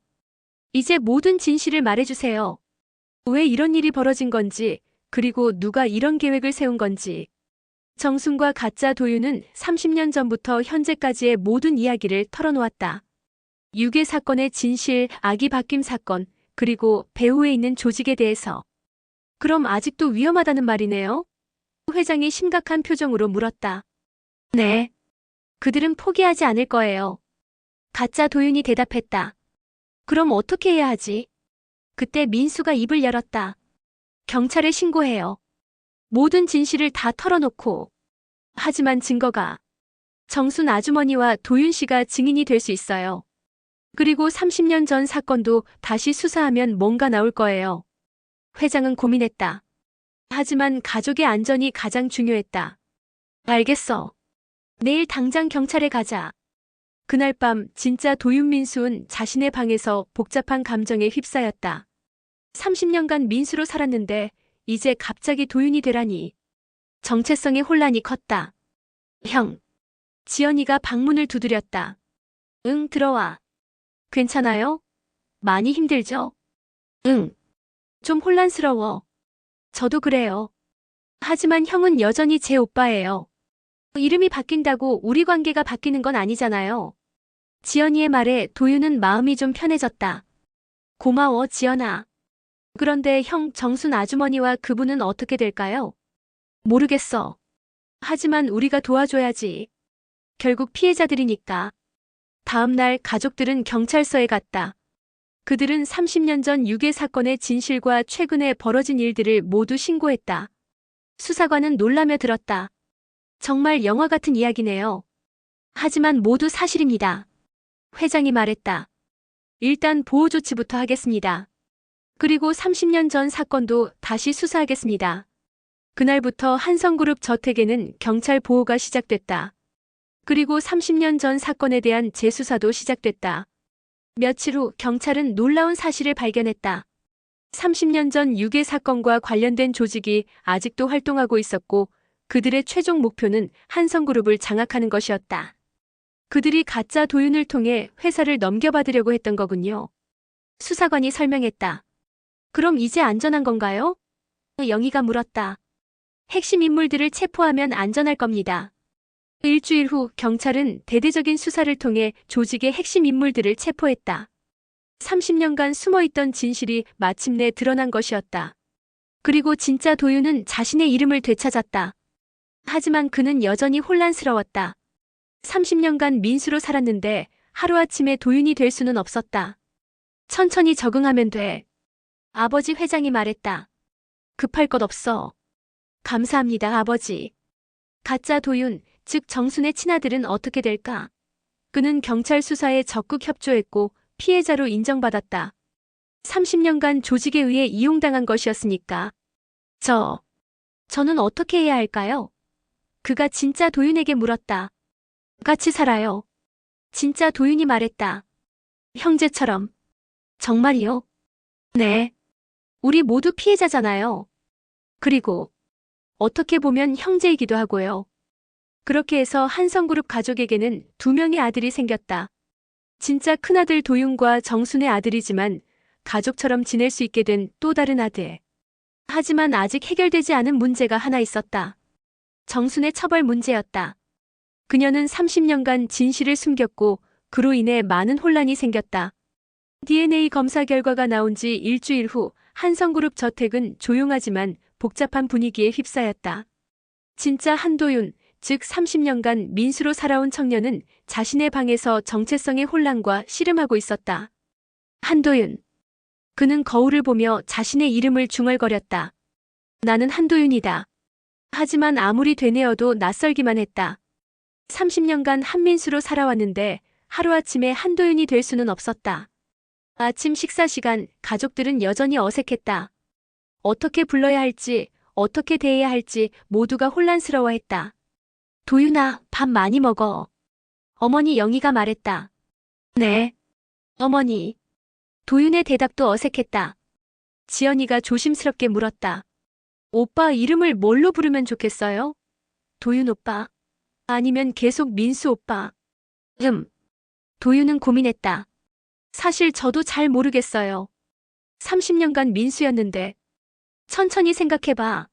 이제 모든 진실을 말해주세요. 왜 이런 일이 벌어진 건지, 그리고 누가 이런 계획을 세운 건지. 정순과 가짜 도윤은 30년 전부터 현재까지의 모든 이야기를 털어놓았다. 유괴 사건의 진실, 아기 바뀜 사건, 그리고 배후에 있는 조직에 대해서. 그럼 아직도 위험하다는 말이네요? 회장이 심각한 표정으로 물었다. 네. 그들은 포기하지 않을 거예요. 가짜 도윤이 대답했다. 그럼 어떻게 해야 하지? 그때 민수가 입을 열었다. 경찰에 신고해요. 모든 진실을 다 털어놓고. 하지만 증거가 정순 아주머니와 도윤 씨가 증인이 될 수 있어요. 그리고 30년 전 사건도 다시 수사하면 뭔가 나올 거예요. 회장은 고민했다. 하지만 가족의 안전이 가장 중요했다. 알겠어. 내일 당장 경찰에 가자. 그날 밤 진짜 도윤민수는 자신의 방에서 복잡한 감정에 휩싸였다. 30년간 민수로 살았는데 이제 갑자기 도윤이 되라니. 정체성의 혼란이 컸다. 형. 지연이가 방문을 두드렸다. 응, 들어와. 괜찮아요? 많이 힘들죠? 응. 좀 혼란스러워. 저도 그래요. 하지만 형은 여전히 제 오빠예요. 이름이 바뀐다고 우리 관계가 바뀌는 건 아니잖아요. 지연이의 말에 도윤은 마음이 좀 편해졌다. 고마워, 지연아. 그런데 형 정순 아주머니와 그분은 어떻게 될까요? 모르겠어. 하지만 우리가 도와줘야지. 결국 피해자들이니까. 다음 날 가족들은 경찰서에 갔다. 그들은 30년 전 유괴 사건의 진실과 최근에 벌어진 일들을 모두 신고했다. 수사관은 놀라며 들었다. 정말 영화 같은 이야기네요. 하지만 모두 사실입니다. 회장이 말했다. 일단 보호 조치부터 하겠습니다. 그리고 30년 전 사건도 다시 수사하겠습니다. 그날부터 한성그룹 저택에는 경찰 보호가 시작됐다. 그리고 30년 전 사건에 대한 재수사도 시작됐다. 며칠 후 경찰은 놀라운 사실을 발견했다. 30년 전 유괴 사건과 관련된 조직이 아직도 활동하고 있었고 그들의 최종 목표는 한성그룹을 장악하는 것이었다. 그들이 가짜 도윤을 통해 회사를 넘겨받으려고 했던 거군요. 수사관이 설명했다. 그럼 이제 안전한 건가요? 영희가 물었다. 핵심 인물들을 체포하면 안전할 겁니다. 일주일 후 경찰은 대대적인 수사를 통해 조직의 핵심 인물들을 체포했다. 30년간 숨어있던 진실이 마침내 드러난 것이었다. 그리고 진짜 도윤은 자신의 이름을 되찾았다. 하지만 그는 여전히 혼란스러웠다. 30년간 민수로 살았는데 하루아침에 도윤이 될 수는 없었다. 천천히 적응하면 돼. 아버지 회장이 말했다. 급할 것 없어. 감사합니다, 아버지. 가짜 도윤, 즉 정순의 친아들은 어떻게 될까? 그는 경찰 수사에 적극 협조했고 피해자로 인정받았다. 30년간 조직에 의해 이용당한 것이었으니까. 저는 어떻게 해야 할까요? 그가 진짜 도윤에게 물었다. 같이 살아요. 진짜 도윤이 말했다. 형제처럼. 정말이요? 네. 우리 모두 피해자잖아요. 그리고 어떻게 보면 형제이기도 하고요. 그렇게 해서 한성그룹 가족에게는 2명의 아들이 생겼다. 진짜 큰아들 도윤과 정순의 아들이지만 가족처럼 지낼 수 있게 된 또 다른 아들. 하지만 아직 해결되지 않은 문제가 하나 있었다. 정순의 처벌 문제였다. 그녀는 30년간 진실을 숨겼고 그로 인해 많은 혼란이 생겼다. DNA 검사 결과가 나온 지 일주일 후 한성그룹 저택은 조용하지만 복잡한 분위기에 휩싸였다. 진짜 한도윤, 즉 30년간 민수로 살아온 청년은 자신의 방에서 정체성의 혼란과 씨름하고 있었다. 한도윤. 그는 거울을 보며 자신의 이름을 중얼거렸다. 나는 한도윤이다. 하지만 아무리 되뇌어도 낯설기만 했다. 30년간 한민수로 살아왔는데 하루아침에 한도윤이 될 수는 없었다. 아침 식사 시간, 가족들은 여전히 어색했다. 어떻게 불러야 할지, 어떻게 대해야 할지 모두가 혼란스러워했다. 도윤아, 밥 많이 먹어. 어머니 영희가 말했다. 네. 어머니. 도윤의 대답도 어색했다. 지연이가 조심스럽게 물었다. 오빠 이름을 뭘로 부르면 좋겠어요? 도윤 오빠. 아니면 계속 민수 오빠. 도윤은 고민했다. 사실 저도 잘 모르겠어요. 30년간 민수였는데. 천천히 생각해봐.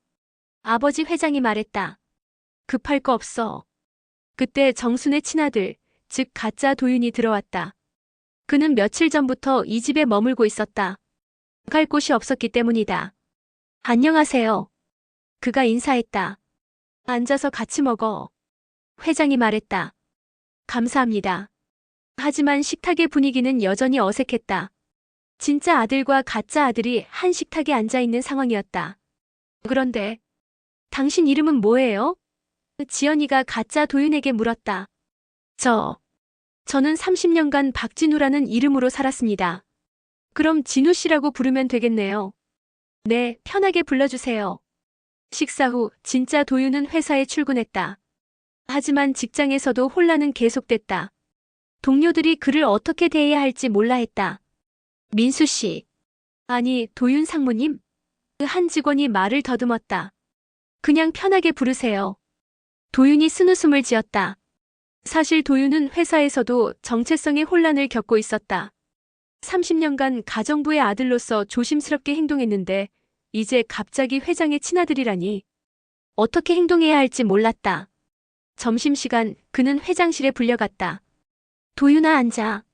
아버지 회장이 말했다. 급할 거 없어. 그때 정순의 친아들, 즉 가짜 도윤이 들어왔다. 그는 며칠 전부터 이 집에 머물고 있었다. 갈 곳이 없었기 때문이다. 안녕하세요. 그가 인사했다. 앉아서 같이 먹어. 회장이 말했다. 감사합니다. 하지만 식탁의 분위기는 여전히 어색했다. 진짜 아들과 가짜 아들이 한 식탁에 앉아있는 상황이었다. 그런데 당신 이름은 뭐예요? 지연이가 가짜 도윤에게 물었다. 저는 30년간 박진우라는 이름으로 살았습니다. 그럼 진우 씨라고 부르면 되겠네요. 네, 편하게 불러주세요. 식사 후 진짜 도윤은 회사에 출근했다. 하지만 직장에서도 혼란은 계속됐다. 동료들이 그를 어떻게 대해야 할지 몰라 했다. 민수 씨. 아니, 도윤 상무님? 그 한 직원이 말을 더듬었다. 그냥 편하게 부르세요. 도윤이 쓴웃음을 지었다. 사실 도윤은 회사에서도 정체성의 혼란을 겪고 있었다. 30년간 가정부의 아들로서 조심스럽게 행동했는데 이제 갑자기 회장의 친아들이라니. 어떻게 행동해야 할지 몰랐다. 점심시간 그는 회장실에 불려갔다. 도윤아 앉아.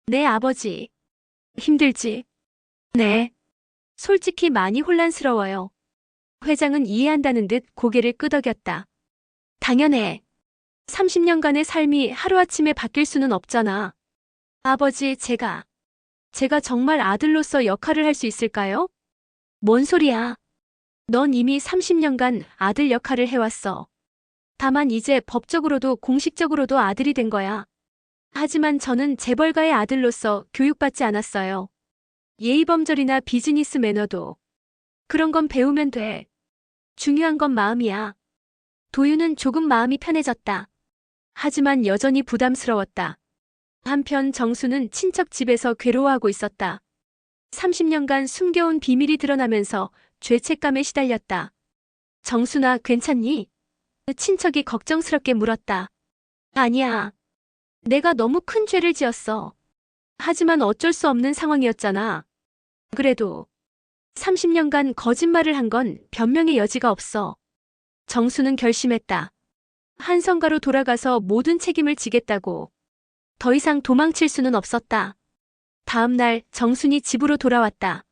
네 아버지. 힘들지? 네. 솔직히 많이 혼란스러워요. 회장은 이해한다는 듯 고개를 끄덕였다. 당연해. 30년간의 삶이 하루아침에 바뀔 수는 없잖아. 아버지, 제가 정말 아들로서 역할을 할 수 있을까요? 뭔 소리야. 넌 이미 30년간 아들 역할을 해왔어. 다만 이제 법적으로도 공식적으로도 아들이 된 거야. 하지만 저는 재벌가의 아들로서 교육받지 않았어요. 예의범절이나 비즈니스 매너도. 그런 건 배우면 돼. 중요한 건 마음이야. 도윤은 조금 마음이 편해졌다. 하지만 여전히 부담스러웠다. 한편 정수는 친척 집에서 괴로워하고 있었다. 30년간 숨겨온 비밀이 드러나면서 죄책감에 시달렸다. 정수나 괜찮니? 친척이 걱정스럽게 물었다. 아니야. 내가 너무 큰 죄를 지었어. 하지만 어쩔 수 없는 상황이었잖아. 그래도 30년간 거짓말을 한 건 변명의 여지가 없어. 정수는 결심했다. 한성가로 돌아가서 모든 책임을 지겠다고. 더 이상 도망칠 수는 없었다. 다음 날 정순이 집으로 돌아왔다.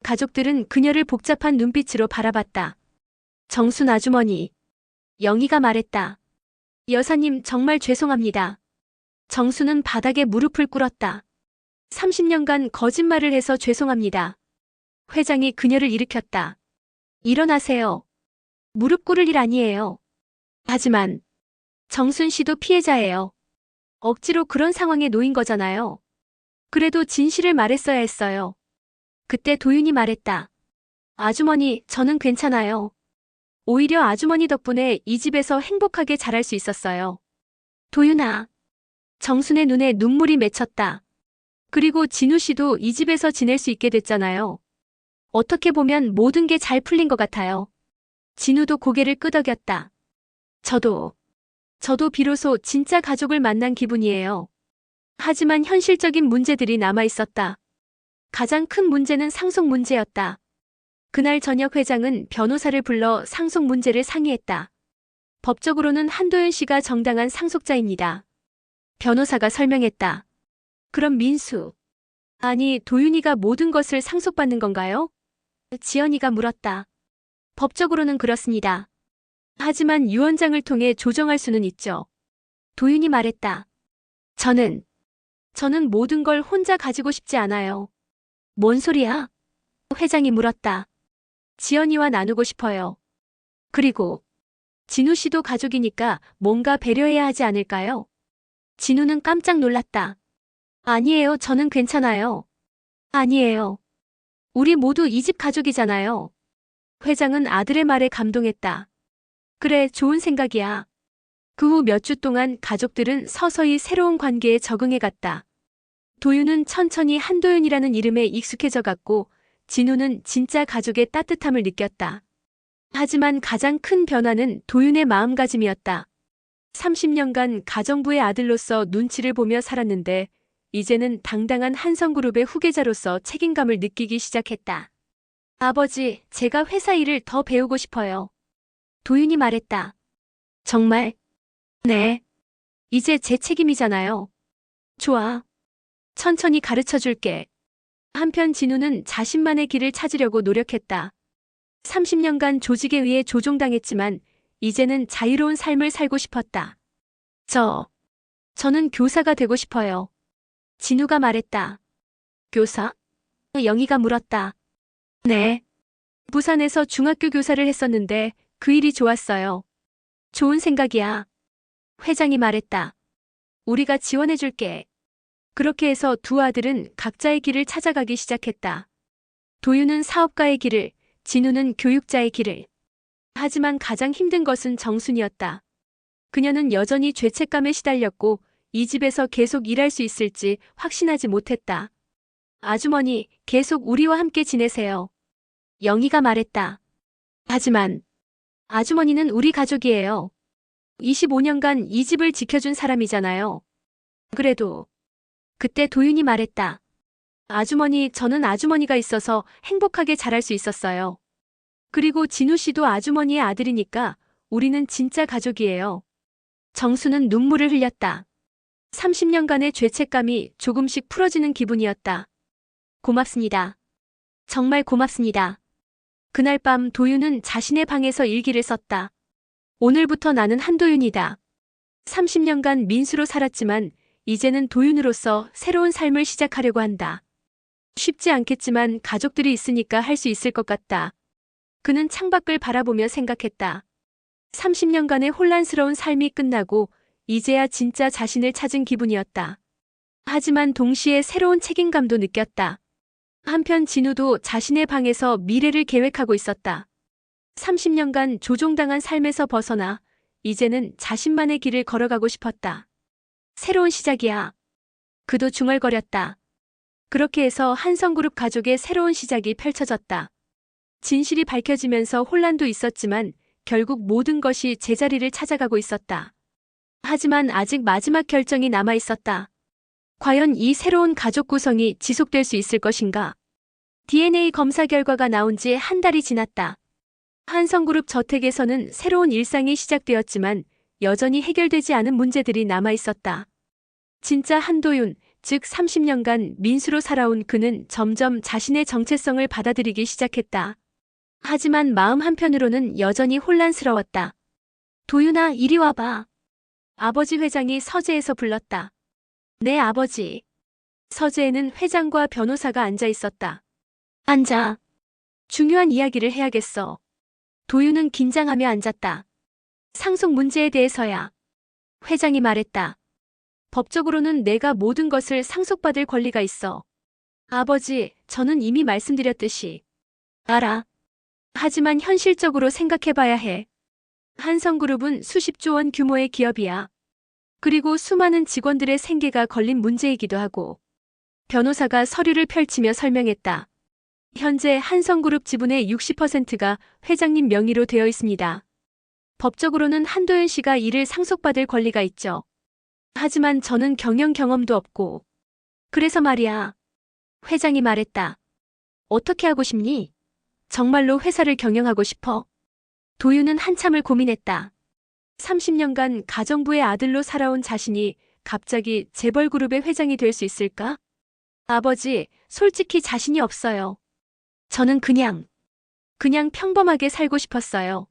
가족들은 그녀를 복잡한 눈빛으로 바라봤다. 정순 아주머니. 영희가 말했다. 여사님 정말 죄송합니다. 정수는 바닥에 무릎을 꿇었다. 30년간 거짓말을 해서 죄송합니다. 회장이 그녀를 일으켰다. 일어나세요. 무릎 꿇을 일 아니에요. 하지만 정순 씨도 피해자예요. 억지로 그런 상황에 놓인 거잖아요. 그래도 진실을 말했어야 했어요. 그때 도윤이 말했다. 아주머니, 저는 괜찮아요. 오히려 아주머니 덕분에 이 집에서 행복하게 자랄 수 있었어요. 도윤아. 정순의 눈에 눈물이 맺혔다. 그리고 진우 씨도 이 집에서 지낼 수 있게 됐잖아요. 어떻게 보면 모든 게 잘 풀린 것 같아요. 진우도 고개를 끄덕였다. 저도 비로소 진짜 가족을 만난 기분이에요. 하지만 현실적인 문제들이 남아 있었다. 가장 큰 문제는 상속 문제였다. 그날 저녁 회장은 변호사를 불러 상속 문제를 상의했다. 법적으로는 한도윤 씨가 정당한 상속자입니다. 변호사가 설명했다. 그럼 민수, 아니 도윤이가 모든 것을 상속받는 건가요? 지연이가 물었다. 법적으로는 그렇습니다. 하지만 유언장을 통해 조정할 수는 있죠. 도윤이 말했다. 저는 모든 걸 혼자 가지고 싶지 않아요. 뭔 소리야? 회장이 물었다. 지연이와 나누고 싶어요. 그리고 진우 씨도 가족이니까 뭔가 배려해야 하지 않을까요? 진우는 깜짝 놀랐다. 아니에요, 저는 괜찮아요. 아니에요. 우리 모두 이 집 가족이잖아요. 회장은 아들의 말에 감동했다. 그래, 좋은 생각이야. 그 후 몇 주 동안 가족들은 서서히 새로운 관계에 적응해 갔다. 도윤은 천천히 한도윤이라는 이름에 익숙해져 갔고, 진우는 진짜 가족의 따뜻함을 느꼈다. 하지만 가장 큰 변화는 도윤의 마음가짐이었다. 30년간 가정부의 아들로서 눈치를 보며 살았는데, 이제는 당당한 한성그룹의 후계자로서 책임감을 느끼기 시작했다. 아버지, 제가 회사 일을 더 배우고 싶어요. 도윤이 말했다. 정말? 네. 이제 제 책임이잖아요. 좋아. 천천히 가르쳐 줄게. 한편 진우는 자신만의 길을 찾으려고 노력했다. 30년간 조직에 의해 조종당했지만 이제는 자유로운 삶을 살고 싶었다. 저는 교사가 되고 싶어요. 진우가 말했다. 교사? 영희가 물었다. 네. 부산에서 중학교 교사를 했었는데 그 일이 좋았어요. 좋은 생각이야. 회장이 말했다. 우리가 지원해줄게. 그렇게 해서 두 아들은 각자의 길을 찾아가기 시작했다. 도윤은 사업가의 길을, 진우는 교육자의 길을. 하지만 가장 힘든 것은 정순이었다. 그녀는 여전히 죄책감에 시달렸고 이 집에서 계속 일할 수 있을지 확신하지 못했다. 아주머니, 계속 우리와 함께 지내세요. 영희가 말했다. 하지만 아주머니는 우리 가족이에요. 25년간 이 집을 지켜준 사람이잖아요. 그래도 그때 도윤이 말했다. 아주머니, 저는 아주머니가 있어서 행복하게 자랄 수 있었어요. 그리고 진우 씨도 아주머니의 아들이니까 우리는 진짜 가족이에요. 정수는 눈물을 흘렸다. 30년간의 죄책감이 조금씩 풀어지는 기분이었다. 고맙습니다. 정말 고맙습니다. 그날 밤 도윤은 자신의 방에서 일기를 썼다. 오늘부터 나는 한도윤이다. 30년간 민수로 살았지만 이제는 도윤으로서 새로운 삶을 시작하려고 한다. 쉽지 않겠지만 가족들이 있으니까 할 수 있을 것 같다. 그는 창밖을 바라보며 생각했다. 30년간의 혼란스러운 삶이 끝나고 이제야 진짜 자신을 찾은 기분이었다. 하지만 동시에 새로운 책임감도 느꼈다. 한편 진우도 자신의 방에서 미래를 계획하고 있었다. 30년간 조종당한 삶에서 벗어나 이제는 자신만의 길을 걸어가고 싶었다. 새로운 시작이야. 그도 중얼거렸다. 그렇게 해서 한성그룹 가족의 새로운 시작이 펼쳐졌다. 진실이 밝혀지면서 혼란도 있었지만 결국 모든 것이 제자리를 찾아가고 있었다. 하지만 아직 마지막 결정이 남아 있었다. 과연 이 새로운 가족 구성이 지속될 수 있을 것인가? DNA 검사 결과가 나온 지 한 달이 지났다. 한성그룹 저택에서는 새로운 일상이 시작되었지만 여전히 해결되지 않은 문제들이 남아 있었다. 진짜 한도윤, 즉 30년간 민수로 살아온 그는 점점 자신의 정체성을 받아들이기 시작했다. 하지만 마음 한편으로는 여전히 혼란스러웠다. 도윤아, 이리 와봐. 아버지 회장이 서재에서 불렀다. 네, 아버지. 서재에는 회장과 변호사가 앉아 있었다. 앉아. 중요한 이야기를 해야겠어. 도윤은 긴장하며 앉았다. 상속 문제에 대해서야. 회장이 말했다. 법적으로는 내가 모든 것을 상속받을 권리가 있어. 아버지, 저는 이미 말씀드렸듯이. 알아. 하지만 현실적으로 생각해봐야 해. 한성그룹은 수십조 원 규모의 기업이야. 그리고 수많은 직원들의 생계가 걸린 문제이기도 하고. 변호사가 서류를 펼치며 설명했다. 현재 한성그룹 지분의 60%가 회장님 명의로 되어 있습니다. 법적으로는 한도윤 씨가 이를 상속받을 권리가 있죠. 하지만 저는 경영 경험도 없고. 그래서 말이야. 회장이 말했다. 어떻게 하고 싶니? 정말로 회사를 경영하고 싶어? 도윤은 한참을 고민했다. 30년간 가정부의 아들로 살아온 자신이 갑자기 재벌그룹의 회장이 될 수 있을까? 아버지, 솔직히 자신이 없어요. 저는 그냥 평범하게 살고 싶었어요.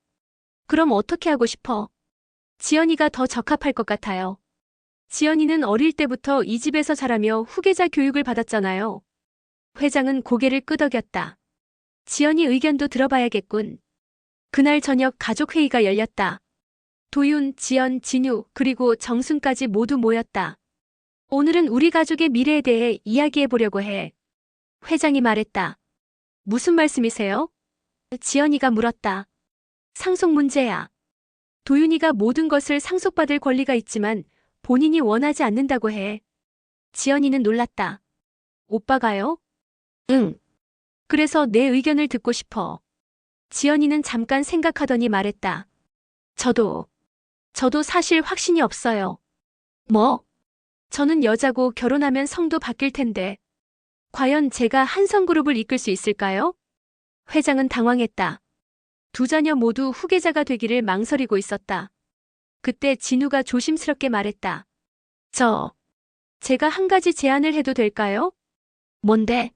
그럼 어떻게 하고 싶어? 지연이가 더 적합할 것 같아요. 지연이는 어릴 때부터 이 집에서 자라며 후계자 교육을 받았잖아요. 회장은 고개를 끄덕였다. 지연이 의견도 들어봐야겠군. 그날 저녁 가족회의가 열렸다. 도윤, 지연, 진유, 그리고 정순까지 모두 모였다. 오늘은 우리 가족의 미래에 대해 이야기해보려고 해. 회장이 말했다. 무슨 말씀이세요? 지연이가 물었다. 상속 문제야. 도윤이가 모든 것을 상속받을 권리가 있지만 본인이 원하지 않는다고 해. 지연이는 놀랐다. 오빠가요? 응. 그래서 내 의견을 듣고 싶어. 지연이는 잠깐 생각하더니 말했다. 저도 사실 확신이 없어요. 뭐? 저는 여자고 결혼하면 성도 바뀔 텐데. 과연 제가 한성그룹을 이끌 수 있을까요? 회장은 당황했다. 두 자녀 모두 후계자가 되기를 망설이고 있었다. 그때 진우가 조심스럽게 말했다. 제가 한 가지 제안을 해도 될까요? 뭔데?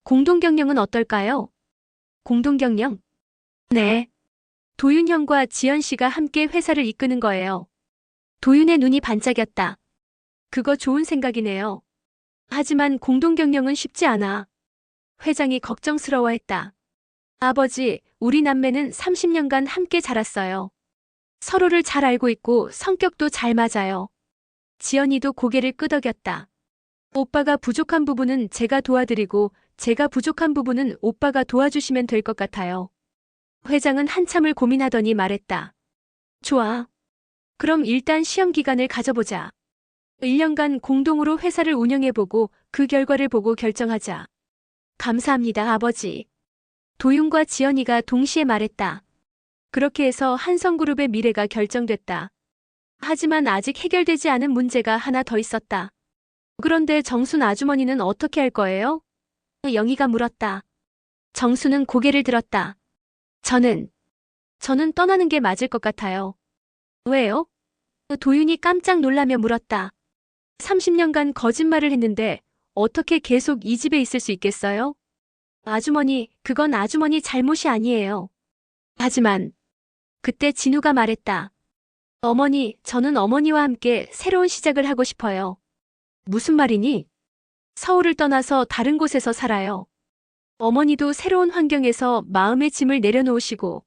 공동경영은 어떨까요? 공동경영? 네. 도윤 형과 지연 씨가 함께 회사를 이끄는 거예요. 도윤의 눈이 반짝였다. 그거 좋은 생각이네요. 하지만 공동경영은 쉽지 않아. 회장이 걱정스러워했다. 아버지, 우리 남매는 30년간 함께 자랐어요. 서로를 잘 알고 있고 성격도 잘 맞아요. 지연이도 고개를 끄덕였다. 오빠가 부족한 부분은 제가 도와드리고 제가 부족한 부분은 오빠가 도와주시면 될 것 같아요. 회장은 한참을 고민하더니 말했다. 좋아. 그럼 일단 시험 기간을 가져보자. 1년간 공동으로 회사를 운영해보고 그 결과를 보고 결정하자. 감사합니다, 아버지. 도윤과 지연이가 동시에 말했다. 그렇게 해서 한성그룹의 미래가 결정됐다. 하지만 아직 해결되지 않은 문제가 하나 더 있었다. 그런데 정순 아주머니는 어떻게 할 거예요? 영희가 물었다. 정순은 고개를 들었다. 저는 떠나는 게 맞을 것 같아요. 왜요? 도윤이 깜짝 놀라며 물었다. 30년간 거짓말을 했는데 어떻게 계속 이 집에 있을 수 있겠어요? 아주머니, 그건 아주머니 잘못이 아니에요. 하지만 그때 진우가 말했다. 어머니, 저는 어머니와 함께 새로운 시작을 하고 싶어요. 무슨 말이니? 서울을 떠나서 다른 곳에서 살아요. 어머니도 새로운 환경에서 마음의 짐을 내려놓으시고.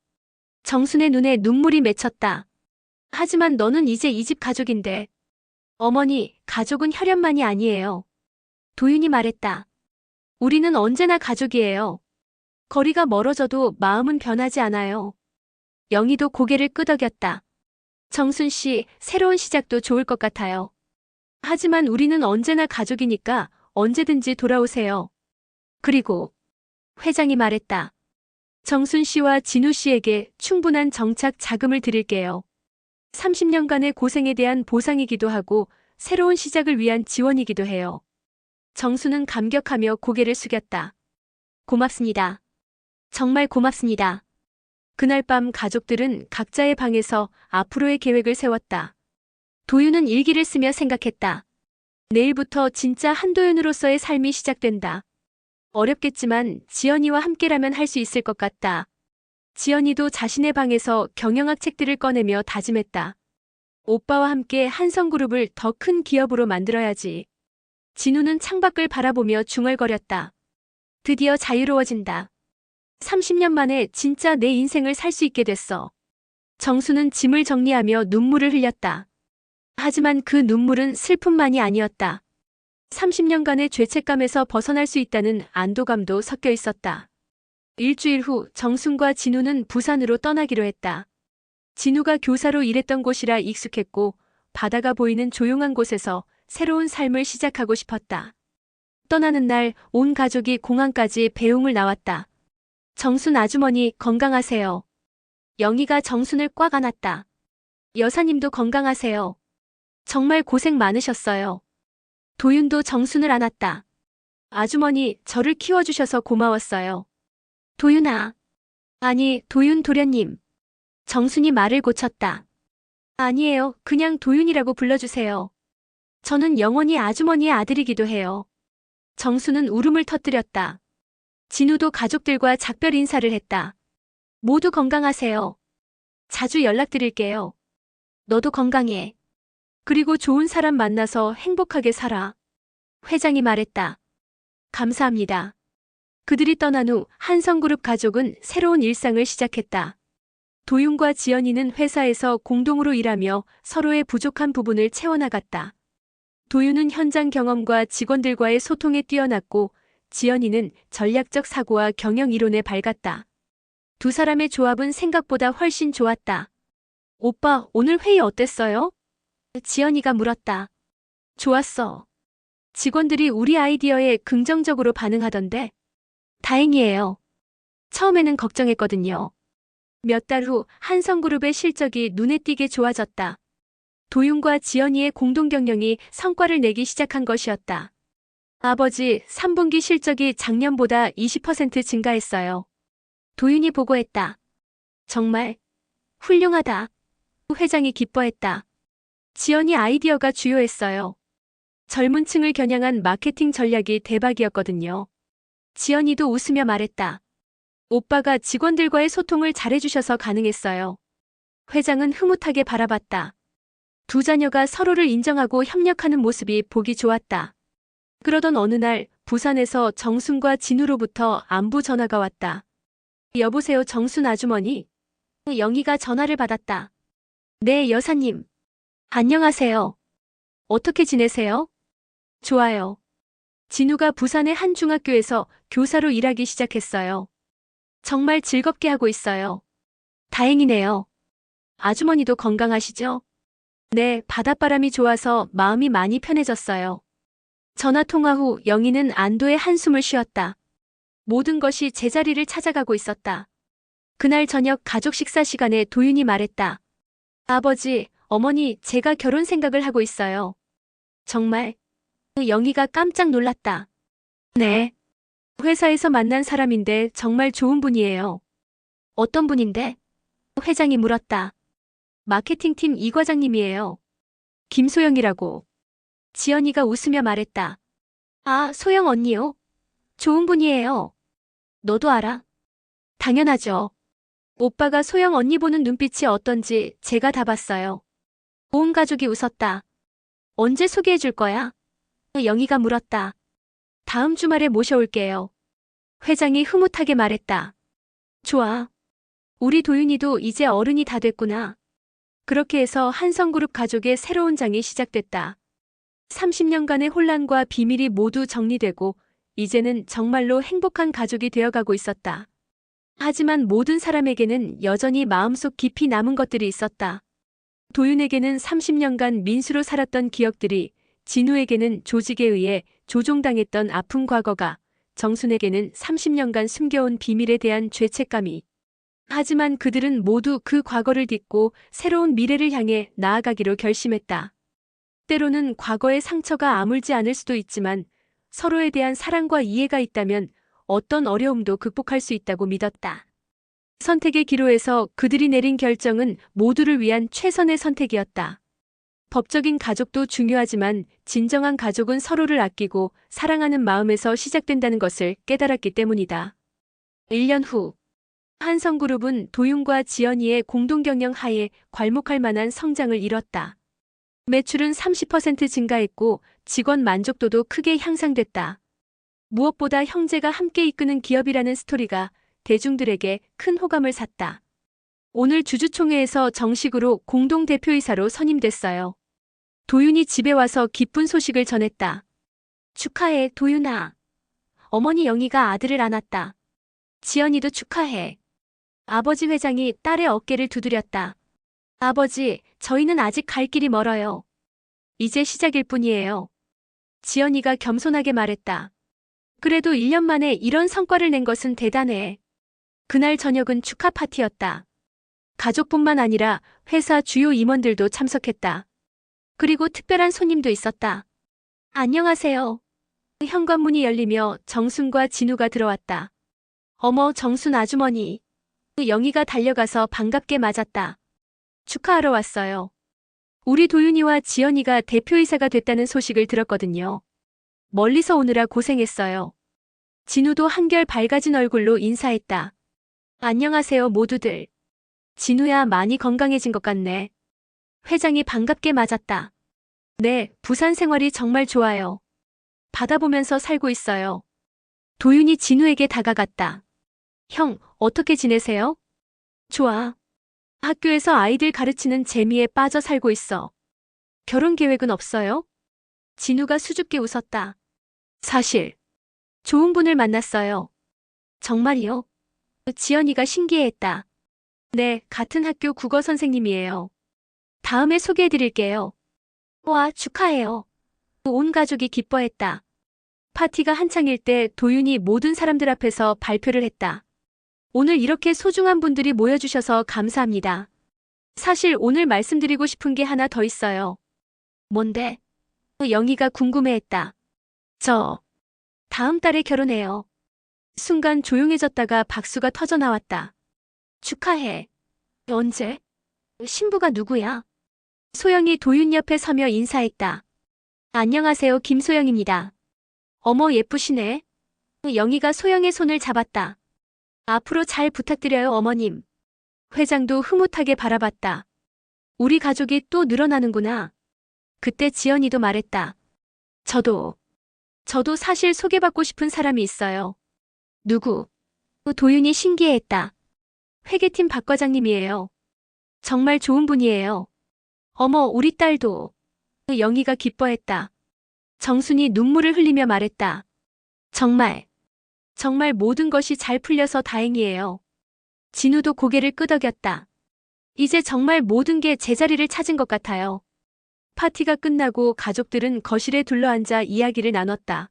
정순의 눈에 눈물이 맺혔다. 하지만 너는 이제 이 집 가족인데. 어머니, 가족은 혈연만이 아니에요. 도윤이 말했다. 우리는 언제나 가족이에요. 거리가 멀어져도 마음은 변하지 않아요. 영희도 고개를 끄덕였다. 정순 씨, 새로운 시작도 좋을 것 같아요. 하지만 우리는 언제나 가족이니까 언제든지 돌아오세요. 그리고 회장이 말했다. 정순 씨와 진우 씨에게 충분한 정착 자금을 드릴게요. 30년간의 고생에 대한 보상이기도 하고 새로운 시작을 위한 지원이기도 해요. 정수는 감격하며 고개를 숙였다. 고맙습니다. 정말 고맙습니다. 그날 밤 가족들은 각자의 방에서 앞으로의 계획을 세웠다. 도윤은 일기를 쓰며 생각했다. 내일부터 진짜 한도윤으로서의 삶이 시작된다. 어렵겠지만 지연이와 함께라면 할 수 있을 것 같다. 지연이도 자신의 방에서 경영학 책들을 꺼내며 다짐했다. 오빠와 함께 한성그룹을 더 큰 기업으로 만들어야지. 진우는 창밖을 바라보며 중얼거렸다. 드디어 자유로워진다. 30년 만에 진짜 내 인생을 살 수 있게 됐어. 정수는 짐을 정리하며 눈물을 흘렸다. 하지만 그 눈물은 슬픔만이 아니었다. 30년간의 죄책감에서 벗어날 수 있다는 안도감도 섞여 있었다. 일주일 후 정순과 진우는 부산으로 떠나기로 했다. 진우가 교사로 일했던 곳이라 익숙했고 바다가 보이는 조용한 곳에서 새로운 삶을 시작하고 싶었다. 떠나는 날 온 가족이 공항까지 배웅을 나왔다. 정순 아주머니 건강하세요. 영희가 정순을 꽉 안았다. 여사님도 건강하세요. 정말 고생 많으셨어요. 도윤도 정순을 안았다. 아주머니, 저를 키워주셔서 고마웠어요. 도윤아. 아니, 도윤 도련님. 정순이 말을 고쳤다. 아니에요. 그냥 도윤이라고 불러주세요. 저는 영원히 아주머니의 아들이기도 해요. 정수는 울음을 터뜨렸다. 진우도 가족들과 작별 인사를 했다. 모두 건강하세요. 자주 연락드릴게요. 너도 건강해. 그리고 좋은 사람 만나서 행복하게 살아. 회장이 말했다. 감사합니다. 그들이 떠난 후 한성그룹 가족은 새로운 일상을 시작했다. 도윤과 지연이는 회사에서 공동으로 일하며 서로의 부족한 부분을 채워나갔다. 도윤은 현장 경험과 직원들과의 소통에 뛰어났고 지연이는 전략적 사고와 경영 이론에 밝았다. 두 사람의 조합은 생각보다 훨씬 좋았다. 오빠, 오늘 회의 어땠어요? 지연이가 물었다. 좋았어. 직원들이 우리 아이디어에 긍정적으로 반응하던데. 다행이에요. 처음에는 걱정했거든요. 몇 달 후 한성그룹의 실적이 눈에 띄게 좋아졌다. 도윤과 지연이의 공동 경영이 성과를 내기 시작한 것이었다. 아버지, 3분기 실적이 작년보다 20% 증가했어요. 도윤이 보고했다. 정말 훌륭하다. 회장이 기뻐했다. 지연이 아이디어가 주요했어요. 젊은 층을 겨냥한 마케팅 전략이 대박이었거든요. 지연이도 웃으며 말했다. 오빠가 직원들과의 소통을 잘해주셔서 가능했어요. 회장은 흐뭇하게 바라봤다. 두 자녀가 서로를 인정하고 협력하는 모습이 보기 좋았다. 그러던 어느 날 부산에서 정순과 진우로부터 안부 전화가 왔다. 여보세요, 정순 아주머니. 영희가 전화를 받았다. 네, 여사님. 안녕하세요. 어떻게 지내세요? 좋아요. 진우가 부산의 한 중학교에서 교사로 일하기 시작했어요. 정말 즐겁게 하고 있어요. 다행이네요. 아주머니도 건강하시죠? 네, 바닷바람이 좋아서 마음이 많이 편해졌어요. 전화 통화 후 영희는 안도의 한숨을 쉬었다. 모든 것이 제자리를 찾아가고 있었다. 그날 저녁 가족 식사 시간에 도윤이 말했다. 아버지, 어머니, 제가 결혼 생각을 하고 있어요. 정말? 영희가 깜짝 놀랐다. 네. 회사에서 만난 사람인데 정말 좋은 분이에요. 어떤 분인데? 회장이 물었다. 마케팅팀 이 과장님이에요. 김소영이라고. 지연이가 웃으며 말했다. 아, 소영 언니요? 좋은 분이에요. 너도 알아? 당연하죠. 오빠가 소영 언니 보는 눈빛이 어떤지 제가 다 봤어요. 온 가족이 웃었다. 언제 소개해 줄 거야? 영희가 물었다. 다음 주말에 모셔올게요. 회장이 흐뭇하게 말했다. 좋아. 우리 도윤이도 이제 어른이 다 됐구나. 그렇게 해서 한성그룹 가족의 새로운 장이 시작됐다. 30년간의 혼란과 비밀이 모두 정리되고 이제는 정말로 행복한 가족이 되어가고 있었다. 하지만 모든 사람에게는 여전히 마음속 깊이 남은 것들이 있었다. 도윤에게는 30년간 민수로 살았던 기억들이, 진우에게는 조직에 의해 조종당했던 아픈 과거가, 정순에게는 30년간 숨겨온 비밀에 대한 죄책감이. 하지만 그들은 모두 그 과거를 딛고 새로운 미래를 향해 나아가기로 결심했다. 때로는 과거의 상처가 아물지 않을 수도 있지만 서로에 대한 사랑과 이해가 있다면 어떤 어려움도 극복할 수 있다고 믿었다. 선택의 기로에서 그들이 내린 결정은 모두를 위한 최선의 선택이었다. 법적인 가족도 중요하지만 진정한 가족은 서로를 아끼고 사랑하는 마음에서 시작된다는 것을 깨달았기 때문이다. 1년 후, 한성그룹은 도윤과 지연이의 공동경영 하에 괄목할 만한 성장을 이뤘다. 매출은 30% 증가했고 직원 만족도도 크게 향상됐다. 무엇보다 형제가 함께 이끄는 기업이라는 스토리가 대중들에게 큰 호감을 샀다. 오늘 주주총회에서 정식으로 공동대표이사로 선임됐어요. 도윤이 집에 와서 기쁜 소식을 전했다. 축하해, 도윤아. 어머니 영희가 아들을 안았다. 지연이도 축하해. 아버지 회장이 딸의 어깨를 두드렸다. 아버지, 저희는 아직 갈 길이 멀어요. 이제 시작일 뿐이에요. 지연이가 겸손하게 말했다. 그래도 1년 만에 이런 성과를 낸 것은 대단해. 그날 저녁은 축하 파티였다. 가족뿐만 아니라 회사 주요 임원들도 참석했다. 그리고 특별한 손님도 있었다. 안녕하세요. 현관문이 열리며 정순과 진우가 들어왔다. 어머, 정순 아주머니. 영희가 달려가서 반갑게 맞았다. 축하하러 왔어요. 우리 도윤이와 지연이가 대표이사가 됐다는 소식을 들었거든요. 멀리서 오느라 고생했어요. 진우도 한결 밝아진 얼굴로 인사했다. 안녕하세요, 모두들. 진우야, 많이 건강해진 것 같네. 회장이 반갑게 맞았다. 네, 부산 생활이 정말 좋아요. 바다 보면서 살고 있어요. 도윤이 진우에게 다가갔다. 형, 어떻게 지내세요? 좋아. 학교에서 아이들 가르치는 재미에 빠져 살고 있어. 결혼 계획은 없어요? 진우가 수줍게 웃었다. 사실, 좋은 분을 만났어요. 정말이요? 지연이가 신기해했다. 네, 같은 학교 국어 선생님이에요. 다음에 소개해드릴게요. 와, 축하해요. 온 가족이 기뻐했다. 파티가 한창일 때 도윤이 모든 사람들 앞에서 발표를 했다. 오늘 이렇게 소중한 분들이 모여주셔서 감사합니다. 사실 오늘 말씀드리고 싶은 게 하나 더 있어요. 뭔데? 영희가 궁금해했다. 다음 달에 결혼해요. 순간 조용해졌다가 박수가 터져 나왔다. 축하해. 언제? 신부가 누구야? 소영이 도윤 옆에 서며 인사했다. 안녕하세요, 김소영입니다. 어머, 예쁘시네. 영희가 소영의 손을 잡았다. 앞으로 잘 부탁드려요, 어머님. 회장도 흐뭇하게 바라봤다. 우리 가족이 또 늘어나는구나. 그때 지연이도 말했다. 저도 사실 소개받고 싶은 사람이 있어요. 누구? 도윤이 신기해했다. 회계팀 박 과장님이에요. 정말 좋은 분이에요. 어머, 우리 딸도. 영희가 기뻐했다. 정순이 눈물을 흘리며 말했다. 정말 모든 것이 잘 풀려서 다행이에요. 진우도 고개를 끄덕였다. 이제 정말 모든 게 제자리를 찾은 것 같아요. 파티가 끝나고 가족들은 거실에 둘러앉아 이야기를 나눴다.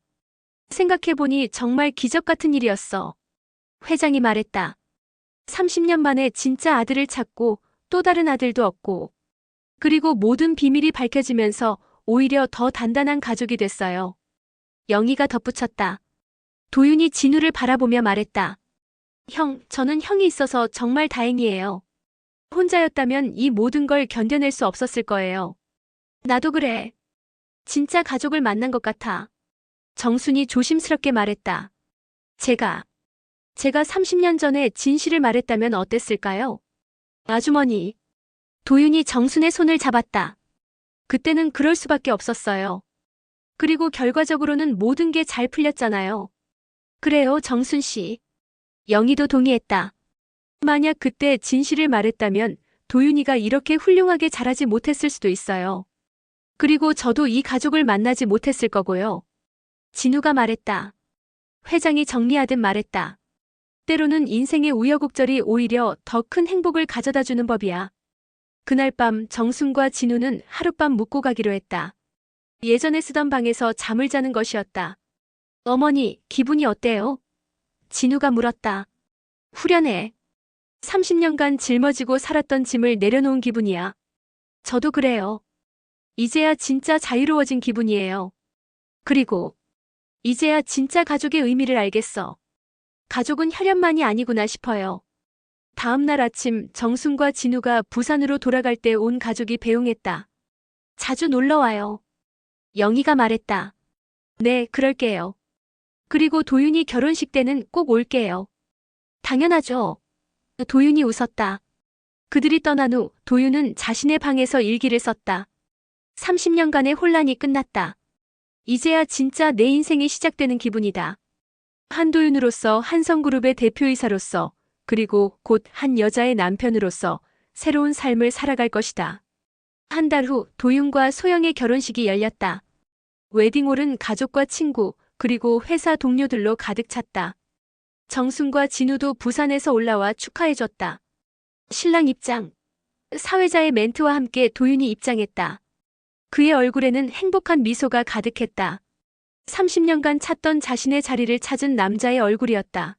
생각해보니 정말 기적 같은 일이었어. 회장이 말했다. 30년 만에 진짜 아들을 찾고 또 다른 아들도 얻고 그리고 모든 비밀이 밝혀지면서 오히려 더 단단한 가족이 됐어요. 영희가 덧붙였다. 도윤이 진우를 바라보며 말했다. 형, 저는 형이 있어서 정말 다행이에요. 혼자였다면 이 모든 걸 견뎌낼 수 없었을 거예요. 나도 그래. 진짜 가족을 만난 것 같아. 정순이 조심스럽게 말했다. 제가 30년 전에 진실을 말했다면 어땠을까요? 아주머니. 도윤이 정순의 손을 잡았다. 그때는 그럴 수밖에 없었어요. 그리고 결과적으로는 모든 게 잘 풀렸잖아요. 그래요, 정순 씨. 영희도 동의했다. 만약 그때 진실을 말했다면 도윤이가 이렇게 훌륭하게 자라지 못했을 수도 있어요. 그리고 저도 이 가족을 만나지 못했을 거고요. 진우가 말했다. 회장이 정리하듯 말했다. 때로는 인생의 우여곡절이 오히려 더 큰 행복을 가져다주는 법이야. 그날 밤 정순과 진우는 하룻밤 묵고 가기로 했다. 예전에 쓰던 방에서 잠을 자는 것이었다. 어머니, 기분이 어때요? 진우가 물었다. 후련해. 30년간 짊어지고 살았던 짐을 내려놓은 기분이야. 저도 그래요. 이제야 진짜 자유로워진 기분이에요. 그리고 이제야 진짜 가족의 의미를 알겠어. 가족은 혈연만이 아니구나 싶어요. 다음 날 아침 정순과 진우가 부산으로 돌아갈 때 온 가족이 배웅했다. 자주 놀러와요. 영희가 말했다. 네, 그럴게요. 그리고 도윤이 결혼식 때는 꼭 올게요. 당연하죠. 도윤이 웃었다. 그들이 떠난 후 도윤은 자신의 방에서 일기를 썼다. 30년간의 혼란이 끝났다. 이제야 진짜 내 인생이 시작되는 기분이다. 한도윤으로서 한성그룹의 대표이사로서 그리고 곧 한 여자의 남편으로서 새로운 삶을 살아갈 것이다. 한 달 후 도윤과 소영의 결혼식이 열렸다. 웨딩홀은 가족과 친구 그리고 회사 동료들로 가득 찼다. 정순과 진우도 부산에서 올라와 축하해줬다. 신랑 입장. 사회자의 멘트와 함께 도윤이 입장했다. 그의 얼굴에는 행복한 미소가 가득했다. 30년간 찾던 자신의 자리를 찾은 남자의 얼굴이었다.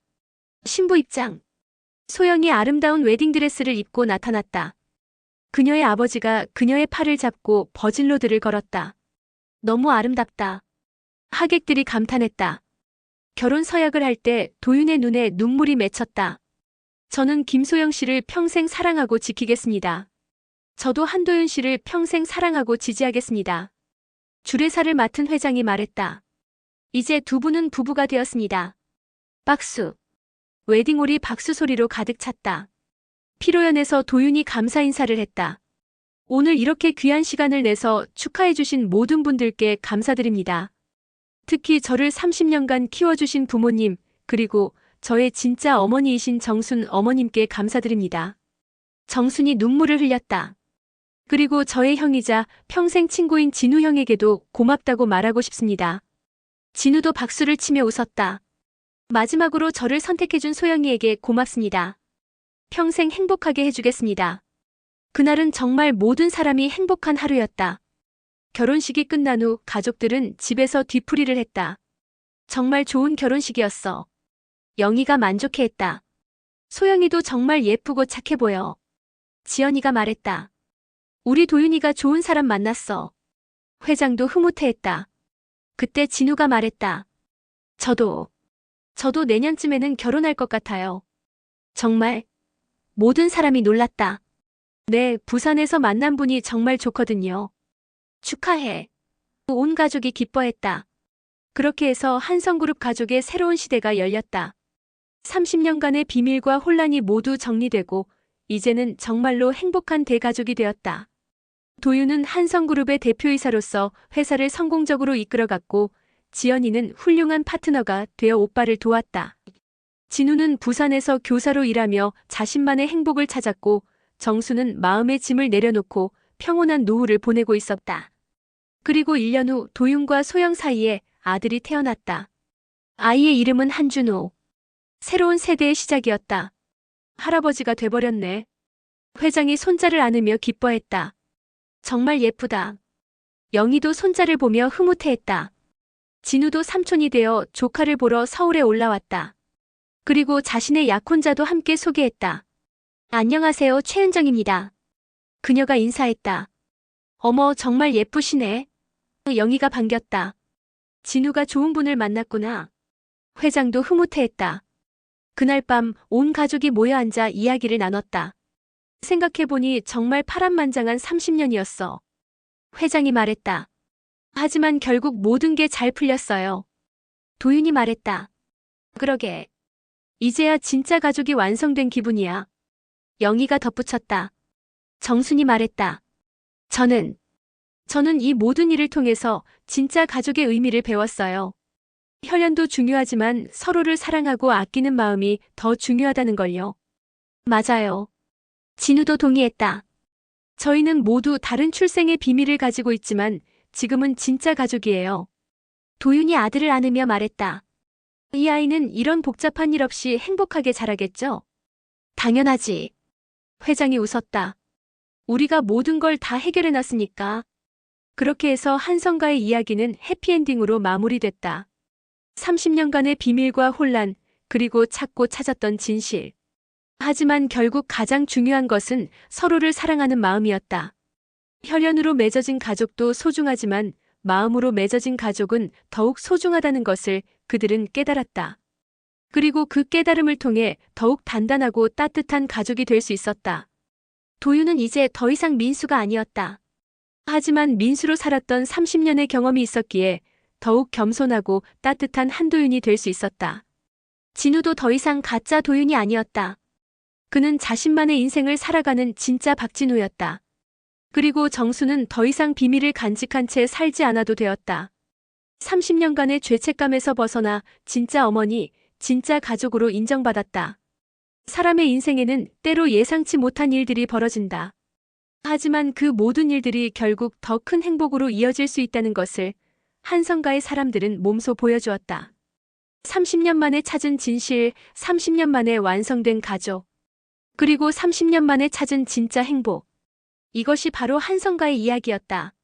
신부 입장. 소영이 아름다운 웨딩드레스를 입고 나타났다. 그녀의 아버지가 그녀의 팔을 잡고 버질로드를 걸었다. 너무 아름답다. 하객들이 감탄했다. 결혼 서약을 할 때 도윤의 눈에 눈물이 맺혔다. 저는 김소영 씨를 평생 사랑하고 지키겠습니다. 저도 한도윤 씨를 평생 사랑하고 지지하겠습니다. 주례사를 맡은 회장이 말했다. 이제 두 분은 부부가 되었습니다. 박수. 웨딩홀이 박수 소리로 가득 찼다. 피로연에서 도윤이 감사 인사를 했다. 오늘 이렇게 귀한 시간을 내서 축하해주신 모든 분들께 감사드립니다. 특히 저를 30년간 키워주신 부모님, 그리고 저의 진짜 어머니이신 정순 어머님께 감사드립니다. 정순이 눈물을 흘렸다. 그리고 저의 형이자 평생 친구인 진우 형에게도 고맙다고 말하고 싶습니다. 진우도 박수를 치며 웃었다. 마지막으로 저를 선택해준 소영이에게 고맙습니다. 평생 행복하게 해주겠습니다. 그날은 정말 모든 사람이 행복한 하루였다. 결혼식이 끝난 후 가족들은 집에서 뒤풀이를 했다. 정말 좋은 결혼식이었어. 영희가 만족해했다. 소영이도 정말 예쁘고 착해 보여. 지연이가 말했다. 우리 도윤이가 좋은 사람 만났어. 회장도 흐뭇해했다. 그때 진우가 말했다. 저도 내년쯤에는 결혼할 것 같아요. 정말 모든 사람이 놀랐다. 네, 부산에서 만난 분이 정말 좋거든요. 축하해. 온 가족이 기뻐했다. 그렇게 해서 한성그룹 가족의 새로운 시대가 열렸다. 30년간의 비밀과 혼란이 모두 정리되고 이제는 정말로 행복한 대가족이 되었다. 도윤은 한성그룹의 대표이사로서 회사를 성공적으로 이끌어갔고 지연이는 훌륭한 파트너가 되어 오빠를 도왔다. 진우는 부산에서 교사로 일하며 자신만의 행복을 찾았고 정수는 마음의 짐을 내려놓고 평온한 노후를 보내고 있었다. 그리고 1년 후 도윤과 소영 사이에 아들이 태어났다. 아이의 이름은 한준호. 새로운 세대의 시작이었다. 할아버지가 돼버렸네. 회장이 손자를 안으며 기뻐했다. 정말 예쁘다. 영희도 손자를 보며 흐뭇해했다. 진우도 삼촌이 되어 조카를 보러 서울에 올라왔다. 그리고 자신의 약혼자도 함께 소개했다. 안녕하세요, 최은정입니다. 그녀가 인사했다. 어머, 정말 예쁘시네. 영희가 반겼다. 진우가 좋은 분을 만났구나. 회장도 흐뭇해했다. 그날 밤 온 가족이 모여 앉아 이야기를 나눴다. 생각해보니 정말 파란만장한 30년이었어. 회장이 말했다. 하지만 결국 모든 게 잘 풀렸어요. 도윤이 말했다. 그러게. 이제야 진짜 가족이 완성된 기분이야. 영희가 덧붙였다. 정순이 말했다. 저는 이 모든 일을 통해서 진짜 가족의 의미를 배웠어요. 혈연도 중요하지만 서로를 사랑하고 아끼는 마음이 더 중요하다는 걸요. 맞아요. 진우도 동의했다. 저희는 모두 다른 출생의 비밀을 가지고 있지만 지금은 진짜 가족이에요. 도윤이 아들을 안으며 말했다. 이 아이는 이런 복잡한 일 없이 행복하게 자라겠죠? 당연하지. 회장이 웃었다. 우리가 모든 걸 다 해결해놨으니까. 그렇게 해서 한성과의 이야기는 해피엔딩으로 마무리됐다. 30년간의 비밀과 혼란, 그리고 찾고 찾았던 진실. 하지만 결국 가장 중요한 것은 서로를 사랑하는 마음이었다. 혈연으로 맺어진 가족도 소중하지만 마음으로 맺어진 가족은 더욱 소중하다는 것을 그들은 깨달았다. 그리고 그 깨달음을 통해 더욱 단단하고 따뜻한 가족이 될 수 있었다. 도윤은 이제 더 이상 민수가 아니었다. 하지만 민수로 살았던 30년의 경험이 있었기에 더욱 겸손하고 따뜻한 한도윤이 될 수 있었다. 진우도 더 이상 가짜 도윤이 아니었다. 그는 자신만의 인생을 살아가는 진짜 박진우였다. 그리고 정수는 더 이상 비밀을 간직한 채 살지 않아도 되었다. 30년간의 죄책감에서 벗어나 진짜 어머니, 진짜 가족으로 인정받았다. 사람의 인생에는 때로 예상치 못한 일들이 벌어진다. 하지만 그 모든 일들이 결국 더 큰 행복으로 이어질 수 있다는 것을 한성가의 사람들은 몸소 보여주었다. 30년 만에 찾은 진실, 30년 만에 완성된 가족, 그리고 30년 만에 찾은 진짜 행복. 이것이 바로 한성가의 이야기였다.